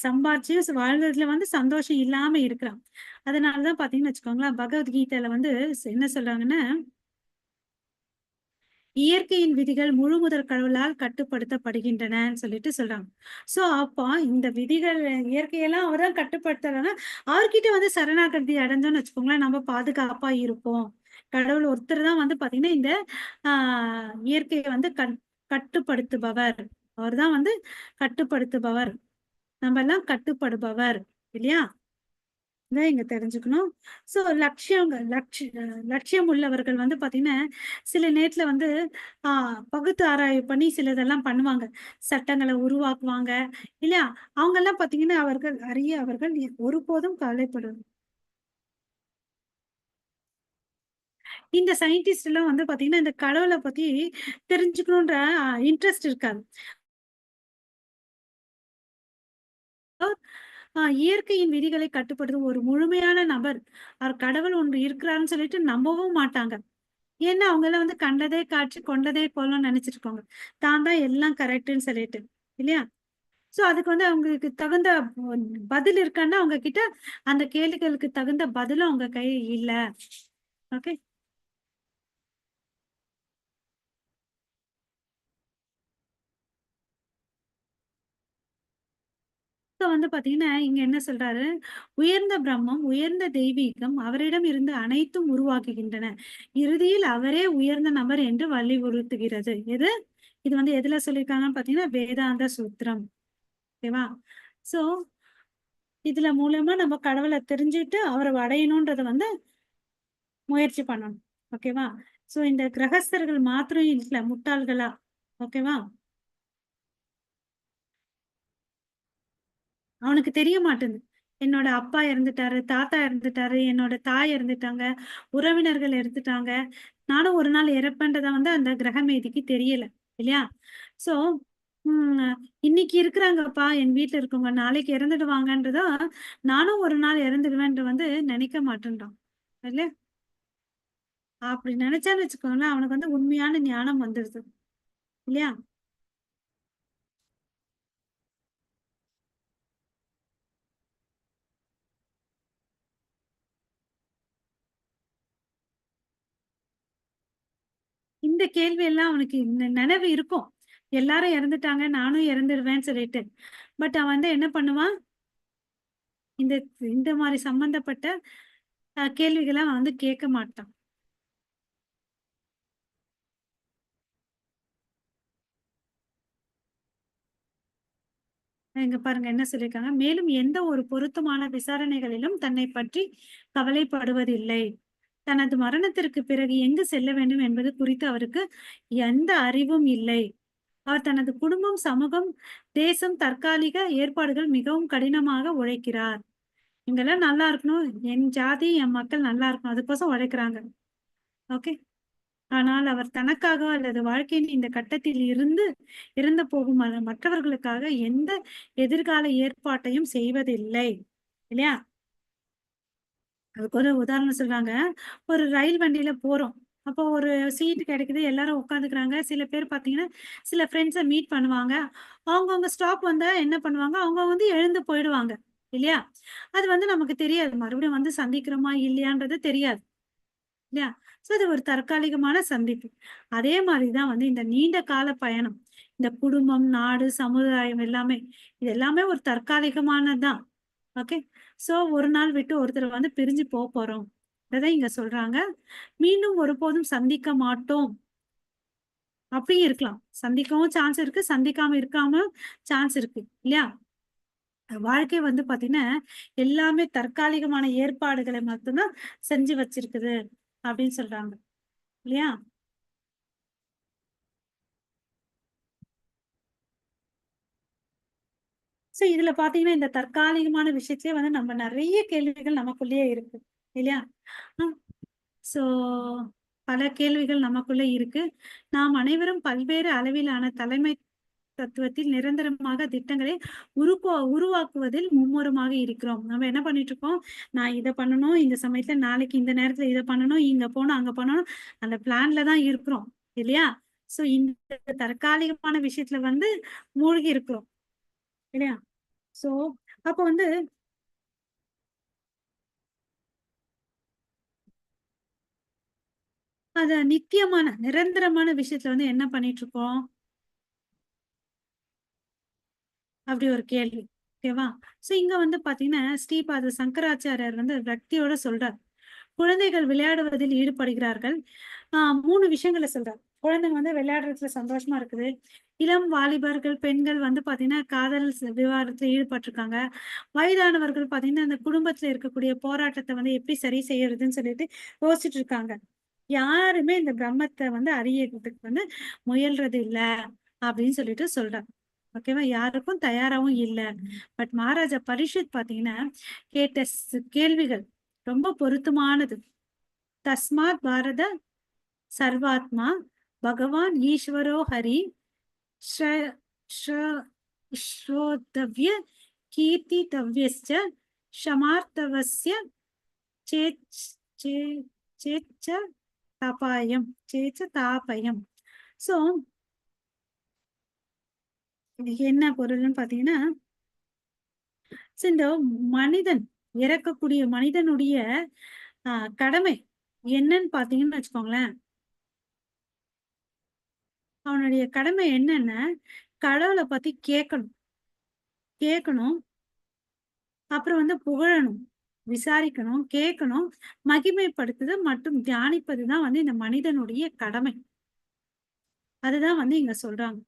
A: சம்பாரிச்சு வாழ்றதுல வந்து சந்தோஷம் இல்லாம இருக்கிறான். அதனால தான் பார்த்தீங்கன்னு வச்சுக்கோங்களேன், பகவத்கீதையில வந்து என்ன சொல்றாங்கன்னா இயற்கையின் விதிகள் முழு முதற் கடவுளால் கட்டுப்படுத்தப்படுகின்றனன்னு சொல்லிட்டு சொல்றாங்க. அப்ப இந்த விதிகள் இயற்கையெல்லாம் அவர் தான் கட்டுப்படுத்துறாருன்னா, அவர்கிட்ட வந்து சரணாகதி அடைஞ்சோம்னு வச்சுக்கோங்களேன், நம்ம பாதுகாப்பா இருப்போம். கடவுள் ஒருத்தர் தான் வந்து பாத்தீங்கன்னா, இந்த ஆ இயற்கைய வந்து கட்டுப்படுத்துபவர். அவர் தான் வந்து கட்டுப்படுத்துபவர். நம்ம எல்லாம் கட்டுப்படுபவர். இல்லையா? இதான் இங்க தெரிஞ்சுக்கணும். லட்சியம் உள்ளவர்கள் வந்து பாத்தீங்கன்னா, சில நேரத்துல வந்து ஆ பகுத்து ஆராய்வு பண்ணி சிலதெல்லாம் பண்ணுவாங்க. சட்டங்கள உருவாக்குவாங்க. இல்லையா? அவங்கலாம் பாத்தீங்கன்னா, அவர்கள் ஒருபோதும் கவலைப்பட இந்த சயின்டிஸ்ட் எல்லாம் வந்து பாத்தீங்கன்னா இந்த கடவுளை பத்தி தெரிஞ்சுக்கணுன்ற இன்ட்ரெஸ்ட் இருக்காது. இயற்கையின் விதிகளை கட்டுப்படுத்தும் ஒரு முழுமையான நபர் அவர் கடவுள் ஒன்று இருக்கிறாருன்னு சொல்லிட்டு நம்பவும் மாட்டாங்க. ஏன்னா அவங்க எல்லாம் வந்து கண்டதே காட்சி கொண்டதே கோலம்னு நினைச்சிட்டு இருக்காங்க. தான் தான் எல்லாம் கரெக்ட்னு சொல்லிட்டு, இல்லையா? சோ அதுக்கு வந்து அவங்களுக்கு தகுந்த பதில் இருக்கான்னா அவங்க கிட்ட அந்த கேள்விகளுக்கு தகுந்த பதிலும் அவங்க கை இல்ல. ஓகே. வந்து பாத்தீங்கன்னா இங்க என்ன சொல்றாரு, உயர்ந்த பிரம்மம் உயர்ந்த தெய்வீகம் அவரிடம் இருந்து அனைத்தும் உருவாக்குகின்றன, இறுதியில் அவரே உயர்ந்த நபர் என்று வலியுறுத்துகிறது. இது வந்து எதுல சொல்லியிருக்காங்கன்னு பாத்தீங்கன்னா வேதாந்த சூத்திரம். ஓகேவா? சோ இதுல மூலமா நம்ம கடவுளை தெரிஞ்சுட்டு அவரை அடையணும்ன்றத வந்து முயற்சி பண்ணணும். ஓகேவா? சோ இந்த கிரகஸ்தர்கள் மாத்திரம் இல்ல முட்டாள்களா. ஓகேவா? அவனுக்கு தெரிய மாட்டேங்குது. என்னோட அப்பா இறந்துட்டாரு, தாத்தா இறந்துட்டாரு, என்னோட தாய் இறந்துட்டாங்க, உறவினர்கள் இறந்துட்டாங்க. நானும் ஒரு நாள் இறப்பேன்றத வந்து அந்த கிரகமேதிக்கு தெரியல. இல்லையா? சோ ம் இன்னைக்கு இருக்கிறாங்கப்பா என் வீட்ல இருக்கவங்க, நாளைக்கு இறந்துடுவாங்கன்றத நானும் ஒரு நாள் இறந்துடுவேன்ற வந்து நினைக்க மாட்டேன்றான். இல்ல? அப்படி நினைச்சான்னு வச்சுக்கோங்களேன், அவனுக்கு வந்து உண்மையான ஞானம் வந்துருது. இல்லையா? இந்த கேள்வி எல்லாம் அவனுக்கு நினைவு இருக்கும். எல்லாரும் இறந்துட்டாங்க, நானும் இறந்துருவேன்னு சொல்லிட்டு. பட் அவன் வந்து என்ன பண்ணுவான்? இந்த இந்த மாரி சம்பந்தப்பட்ட கேள்விகள அவன் வந்து கேட்க மாட்டான். இங்க பாருங்க என்ன சொல்லியிருக்காங்க. மேலும் எந்த ஒரு பொருத்தமான விசாரணைகளிலும் தன்னை பற்றி கவலைப்படுவதில்லை. தனது மரணத்திற்கு பிறகு எங்கு செல்ல வேண்டும் என்பது குறித்து அவருக்கு எந்த அறிவும் இல்லை. அவர் தனது குடும்பம், சமூகம், தேசம், தற்காலிக ஏற்பாடுகள் மிகவும் கடினமாக உழைக்கிறார். இங்கெல்லாம் நல்லா இருக்கணும். என் ஜாதி, என் மக்கள் நல்லா இருக்கணும். அதுக்கோசம் உழைக்கிறாங்க. ஓகே. ஆனால் அவர் தனக்காக அல்லது வாழ்க்கையின் இந்த கட்டத்தில் இறந்து போகும் மற்றவர்களுக்காக எந்த எதிர்கால ஏற்பாட்டையும் செய்வதில்லை. இல்லையா? அதுக்கு ஒரு உதாரணம் சொல்றாங்க. ஒரு ரயில் வண்டியில போறோம். அப்போ ஒரு சீட் கிடைக்குது. எல்லாரும் உட்காந்துக்கிறாங்க. சில பேர் பார்த்தீங்கன்னா, சில ஃப்ரெண்ட்ஸ மீட் பண்ணுவாங்க. அவங்கவங்க ஸ்டாப் வந்தா என்ன பண்ணுவாங்க, அவங்க வந்து எழுந்து போயிடுவாங்க. இல்லையா? அது வந்து நமக்கு தெரியாது. மறுபடியும் வந்து சந்திக்கிறோமா இல்லையான்றது தெரியாது. இல்லையா? சோ அது ஒரு தற்காலிகமான சந்திப்பு. அதே மாரி தான் வந்து இந்த நீண்ட கால பயணம். இந்த குடும்பம், நாடு, சமுதாயம் எல்லாமே. இது எல்லாமே ஒரு தற்காலிகமானது தான். ஓகே. சோ ஒரு நாள் விட்டு ஒருத்தர் வந்து பிரிஞ்சு போறோம். அததான் இங்க சொல்றாங்க. மீண்டும் ஒருபோதும் சந்திக்க மாட்டோம். அப்படியும் இருக்கலாம். சந்திக்கவும் சான்ஸ் இருக்கு. சந்திக்காம இருக்காம சான்ஸ் இருக்கு. இல்லையா? வாழ்க்கை வந்து பாத்தீங்கன்னா, எல்லாமே தற்காலிகமான ஏற்பாடுகளை மட்டும் தான் செஞ்சு வச்சிருக்குது அப்படின்னு சொல்றாங்க. இல்லையா? சோ இதுல பாத்தீங்கன்னா, இந்த தற்காலிகமான விஷயத்திலேயே வந்து நம்ம நெறைய கேள்விகள் நமக்குள்ளேயே இருக்கு. இல்லையா? அ சோ பல கேள்விகள் நமக்குள்ள இருக்கு. நாம் அனைவரும் பல்வேறு அளவிலான தலைமை தத்துவத்தில் நிரந்தரமாக திட்டங்களை உருவாக்குவதில் மும்முரமாக இருக்கிறோம். நம்ம என்ன பண்ணிட்டு இருக்கோம்? நான் இத பண்ணணும், இந்த சமயத்துல நாளைக்கு இந்த நேரத்துல இத பண்ணணும், இங்க போணும், அங்க பண்ணணும். அந்த பிளான்ல தான் இருக்கிறோம். இல்லையா? சோ இந்த தற்காலிகமான விஷயத்துல வந்து மூழ்கி இருக்கிறோம். இல்லையா? சோ அப்ப வந்து அத நித்தியமான, நிரந்தரமான விஷயத்துல வந்து என்ன பண்ணிட்டு இருக்கோம்? அப்படி ஒரு கேள்வி. ஓகேவா? சோ இங்க வந்து பாத்தீங்கன்னா, ஸ்ரீபாத சங்கராச்சாரியார் வந்து பக்தியோட சொல்றார். குழந்தைகள் விளையாடுவதில் ஈடுபடுகிறார்கள். 3 விஷயங்கள சொல்றார். குழந்தைங்க வந்து விளையாடுறதுல சந்தோஷமா இருக்குது. இளம் வாலிபர்கள், பெண்கள் வந்து பாத்தீங்கன்னா, காதல் விவாகரத்துல ஈடுபட்டிருக்காங்க. வயதானவர்கள் பாத்தீங்கன்னா, இந்த குடும்பத்துல இருக்கக்கூடிய போராட்டத்த வந்து எப்படி சரி செய்யறதுன்னு சொல்லிட்டு யோசிச்சுட்டு இருக்காங்க. யாருமே இந்த பிரம்மத்த வந்து அறியறதுக்கு வந்து முயல்றது இல்ல அப்படின்னு சொல்லிட்டு சொல்றார். ஓகேவா? யாருக்கும் தயாராவும் இல்ல. பட் மகாராஜா பரீட்சித் பாத்தீங்கன்னா, கேட்ட கேள்விகள் ரொம்ப பொருத்தமானது. தஸ்மாத் பாரத சர்வாத்மா பகவான் ஈஸ்வரோ ஹரி ஸ்ர- ஸ்ர- ஸ்ரோதவ்ய கீர்த்திதவ்யஸ்ச ஷமார்த்தவஸ்ய சேச் சே- சேச்ச தாபாயம் சேச்ச தாபயம். சோ இதுக்கு என்ன பொருள்னு பாத்தீங்கன்னா, இந்த மனிதன் இறக்கக்கூடிய மனிதனுடைய கடமை என்னன்னு பாத்தீங்கன்னு வச்சுக்கோங்களேன். அவனுடைய கடமை என்னன்னா, கடவுளை பத்தி கேட்கணும், அப்புறம் வந்து புகழணும், விசாரிக்கணும், கேட்கணும், மகிமைப்படுத்துதல் மற்றும் தியானிப்பதுதான் வந்து இந்த மனிதனுடைய கடமை. அதுதான் வந்து இங்க சொல்றாங்க.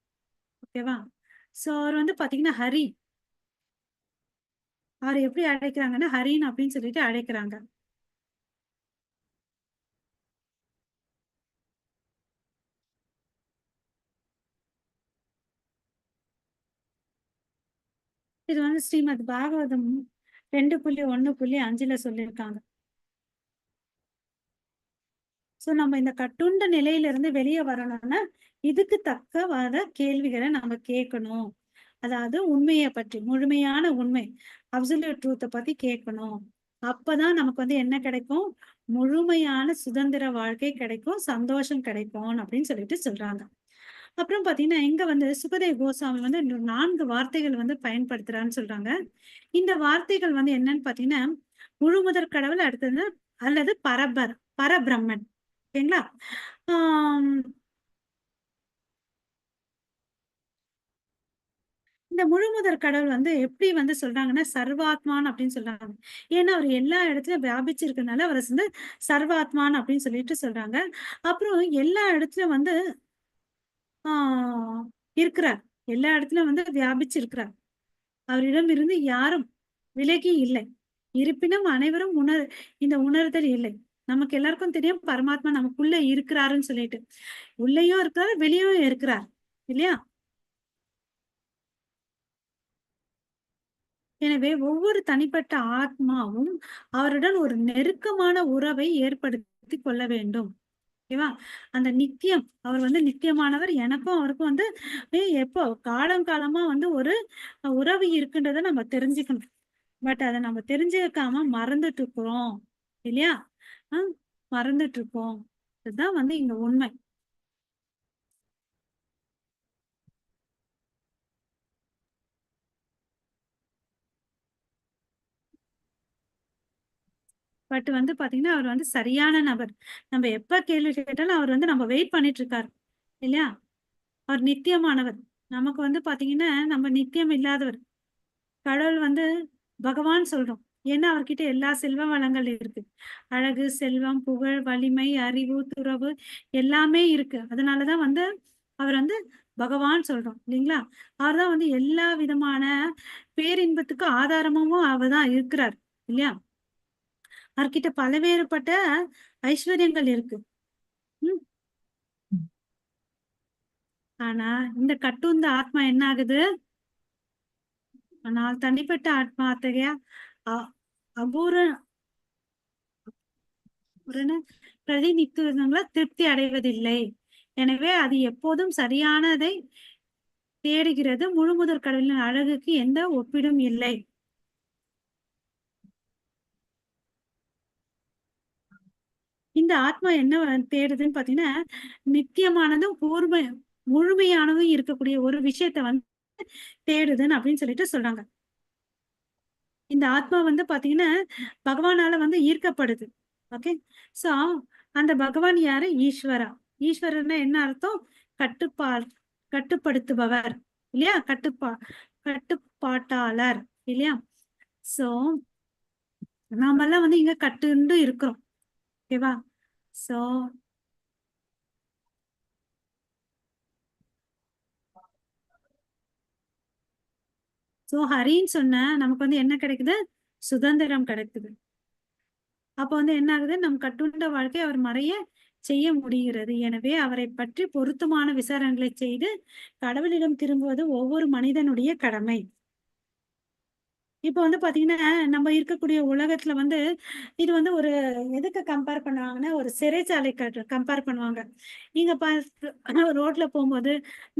A: ஓகேவா? சோ அவர் வந்து பாத்தீங்கன்னா ஹரி, அவர் எப்படி அழைக்கிறாங்கன்னா ஹரின் அப்படின்னு சொல்லிட்டு அழைக்கிறாங்க. இது வந்து ஸ்ரீமத் பாகவதம் 2.1.5 சொல்லியிருக்காங்க. சோ நம்ம இந்த கட்டுண்ட நிலையில இருந்து வெளியே வரணும்னா இதுக்கு தக்க கேள்விகளை நம்ம கேட்கணும். அதாவது உண்மையை பற்றி, முழுமையான உண்மை, அப்சல்யூட் ட்ரூத்தை பத்தி கேட்கணும். அப்பதான் நமக்கு வந்து என்ன கிடைக்கும்? முழுமையான சுதந்திர வாழ்க்கை கிடைக்கும், சந்தோஷம் கிடைக்கும் அப்படின்னு சொல்லிட்டு சொல்றாங்க. அப்புறம் பாத்தீங்கன்னா இங்க வந்து சுகதேவ் கோஸ்வாமி வந்து 4 வார்த்தைகள் வந்து பயன்படுத்துறான்னு சொல்றாங்க. இந்த வார்த்தைகள் வந்து என்னன்னு பாத்தீங்கன்னா, முழுமுதற் கடவுள், அடுத்தது அல்லது பரபிரம்மன். ஓகேங்களா? ஆஹ் இந்த முழுமுதற் கடவுள் வந்து எப்படி வந்து சொல்றாங்கன்னா சர்வாத்மான் அப்படின்னு சொல்றாங்க. ஏன்னா அவர் எல்லா இடத்துலயும் வியாபிச்சிருக்கனால அவரை வந்து சர்வாத்மான் அப்படின்னு சொல்லிட்டு சொல்றாங்க. அப்புறம் எல்லா இடத்துலயும் வந்து ஆஹ் இருக்கிறார். எல்லா இடத்துலயும் வந்து வியாபிச்சிருக்கிறார். அவரிடம் இருந்து யாரும் விலகி இல்லை. இருப்பினும் அனைவரும் இந்த உணர்தல் இல்லை. நமக்கு எல்லாருக்கும் தெரியும் பரமாத்மா நமக்குள்ள இருக்கிறாருன்னு சொல்லிட்டு. உள்ளேயும் இருக்கிறார், வெளியும் இருக்கிறார், இல்லையா? எனவே ஒவ்வொரு தனிப்பட்ட ஆத்மாவும் அவருடன் ஒரு நெருக்கமான உறவை ஏற்படுத்தி கொள்ள வேண்டும். ஓகேவா? அந்த நித்தியம், அவர் வந்து நித்தியமானவர். எனக்கும் அவருக்கும் வந்து எப்போ காலம் காலமா வந்து ஒரு உறவு இருக்குன்றத நம்ம தெரிஞ்சுக்கணும். பட் அதை நம்ம தெரிஞ்சுக்காம மறந்துட்டு இருக்கிறோம், இல்லையா? மறந்துட்டு இருக்கோம். இதுதான் வந்து இங்க உண்மை. பட் வந்து பாத்தீங்கன்னா அவர் வந்து சரியான நபர். நம்ம எப்ப கேள்வி கேட்டாலும் அவர் வந்து நம்ம வெயிட் பண்ணிட்டு இருக்காரு, இல்லையா? அவர் நித்தியமானவர். நமக்கு வந்து பாத்தீங்கன்னா நம்ம நித்தியம் இல்லாதவர். கடவுள் வந்து பகவான் சொல்றோம். ஏன்னா அவர்கிட்ட எல்லா செல்வ வளங்கள் இருக்கு. அழகு, செல்வம், புகழ், வலிமை, அறிவு, துறவு எல்லாமே இருக்கு. அதனாலதான் வந்து அவர் வந்து பகவான் சொல்றோம், இல்லைங்களா? அவர்தான் வந்து எல்லா விதமான பேரின்பத்துக்கு ஆதாரமும் அவர்தான் இருக்கிறார், இல்லையா? அவர்கிட்ட பலவேறுபட்ட ஐஸ்வர்யங்கள் இருக்கு. உம் ஆனா இந்த கட்டுந்த ஆத்மா என்ன ஆகுது? ஆனால் தனிப்பட்ட ஆத்மா அத்தகைய அ- அபூர பிரதிநித்துவங்களை திருப்தி அடைவதில்லை. எனவே அது எப்போதும் சரியானதை தேடுகிறது. முழுமுதற் கடவுளின் அழகுக்கு எந்த ஒப்பிடும் இல்லை. இந்த ஆத்மா என்ன தேடுதுன்னு பாத்தீங்கன்னா, நித்தியமானதும் முழுமையானதும் இருக்கக்கூடிய ஒரு விஷயத்த வந்து தேடுதுன்னு அப்படின்னு சொல்லிட்டு சொல்றாங்க. இந்த ஆத்மா வந்து பாத்தீங்கன்னா பகவானால வந்து ஈர்க்கப்படுது. ஓகே. சோ அந்த பகவான் யாரு? ஈஸ்வரா. ஈஸ்வரர்னா என்ன அர்த்தம்? கட்டுப்பா கட்டுப்படுத்துபவர், இல்லையா? கட்டுப்பாட்டாளர், இல்லையா? சோ நாமெல்லாம் வந்து இங்க கட்டுண்டு இருக்கிறோம். ஓகேவா? சோ ஹரின்னு சொன்ன நமக்கு வந்து என்ன கிடைக்குது? சுதந்திரம் கிடைக்குது. அப்ப வந்து என்ன ஆகுது? நம் கட்டுண்ட வாழ்க்கை அவர் மறைய செய்ய முடிகிறது. எனவே அவரை பற்றி பொருத்தமான விசாரணைகளை செய்து கடவுளிடம் திரும்புவது ஒவ்வொரு மனிதனுடைய கடமை. இப்போ வந்து பாத்தீங்கன்னா நம்ம இருக்கக்கூடிய உலகத்துல வந்து இது வந்து ஒரு எதுக்கு கம்பேர் பண்ணுவாங்கன்னா ஒரு சிறைச்சாலைக்கு கம்பேர் பண்ணுவாங்க. நீங்க ரோட்ல போகும்போது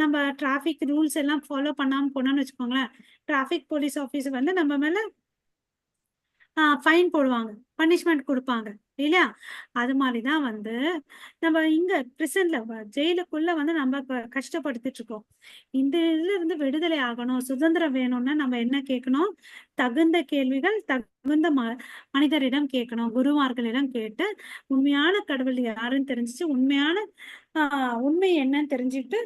A: நம்ம டிராஃபிக் ரூல்ஸ் எல்லாம் ஃபாலோ பண்ணாம போனோம்னு வச்சுக்கோங்களேன், டிராஃபிக் போலீஸ் ஆஃபீஸர் வந்து நம்ம மேல ஃபைன் போடுவாங்க. பனிஷ்மென்ட் குடுப்பாங்க. இல்லையா? அது மாரி தான் வந்து நம்ம இங்க பிரிசன்ல ஜெயிலுக்குள்ள வந்து நம்ம கஷ்டப்படுத்திட்டு இருக்கோம். இந்த இதுல இருந்து விடுதலை ஆகணும், சுதந்திரம் வேணும்னா நம்ம என்ன கேட்கணும்? தகுந்த கேள்விகள் தகுந்த மனிதரிடம் கேட்கணும். குருமார்களிடம் கேட்டு உண்மையான கடவுள் யாருன்னு தெரிஞ்சுச்சு, உண்மையான உண்மை என்னன்னு தெரிஞ்சுட்டு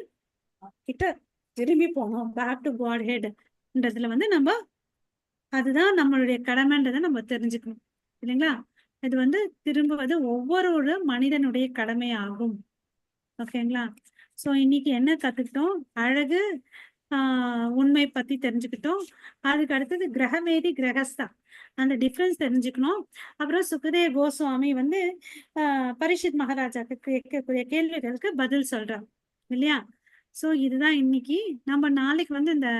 A: கிட்ட திரும்பி போணும். பேக் டு காட் ஹெட்ன்றதுல வந்து நம்ம அதுதான் நம்மளுடைய கடமைன்றத நம்ம தெரிஞ்சுக்கணும். இல்லைங்களா? இது வந்து திரும்புவது ஒவ்வொரு மனிதனுடைய கடமையாகும். ஓகேங்களா? ஸோ இன்னைக்கு என்ன கத்துக்கிட்டோம்? அழகு, உண்மை பத்தி தெரிஞ்சுக்கிட்டோம். அதுக்கு அடுத்தது கிரகமேதி, கிரகஸ்தா அந்த டிஃபரன்ஸ் தெரிஞ்சுக்கணும். அப்புறம் சுகதேவ் கோஸ்வாமி வந்து பரீட்சித் மகாராஜாக்கு கேட்கக்கூடிய கேள்விகளுக்கு பதில் சொல்றார். இல்லையா? ஸோ இதுதான் இன்னைக்கு. நம்ம நாளைக்கு வந்து இந்த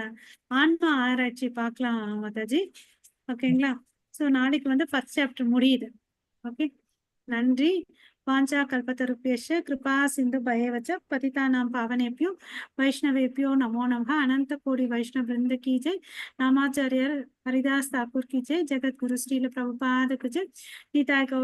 A: ஆன்மா ஆராய்ச்சி பார்க்கலாம் மாதாஜி. ஓகேங்களா? ஸோ நாளைக்கு வந்து ஃபர்ஸ்ட் சாப்டர் முடியுது. ஓகே, நன்றி. வாஞ்சா கல்பத்தருப்பேஷ கிருபா சிந்து பயவச்ச பதிதானாம் பாவனேபியோ வைஷ்ணவேபியோ நமோ நமः अनंत कोटि वैष्णव वृंद की जय। रामाचार्य हरिदास ठाकुर की जय। जगत गुरु श्रील प्रभुपाद की जय। निताय गौर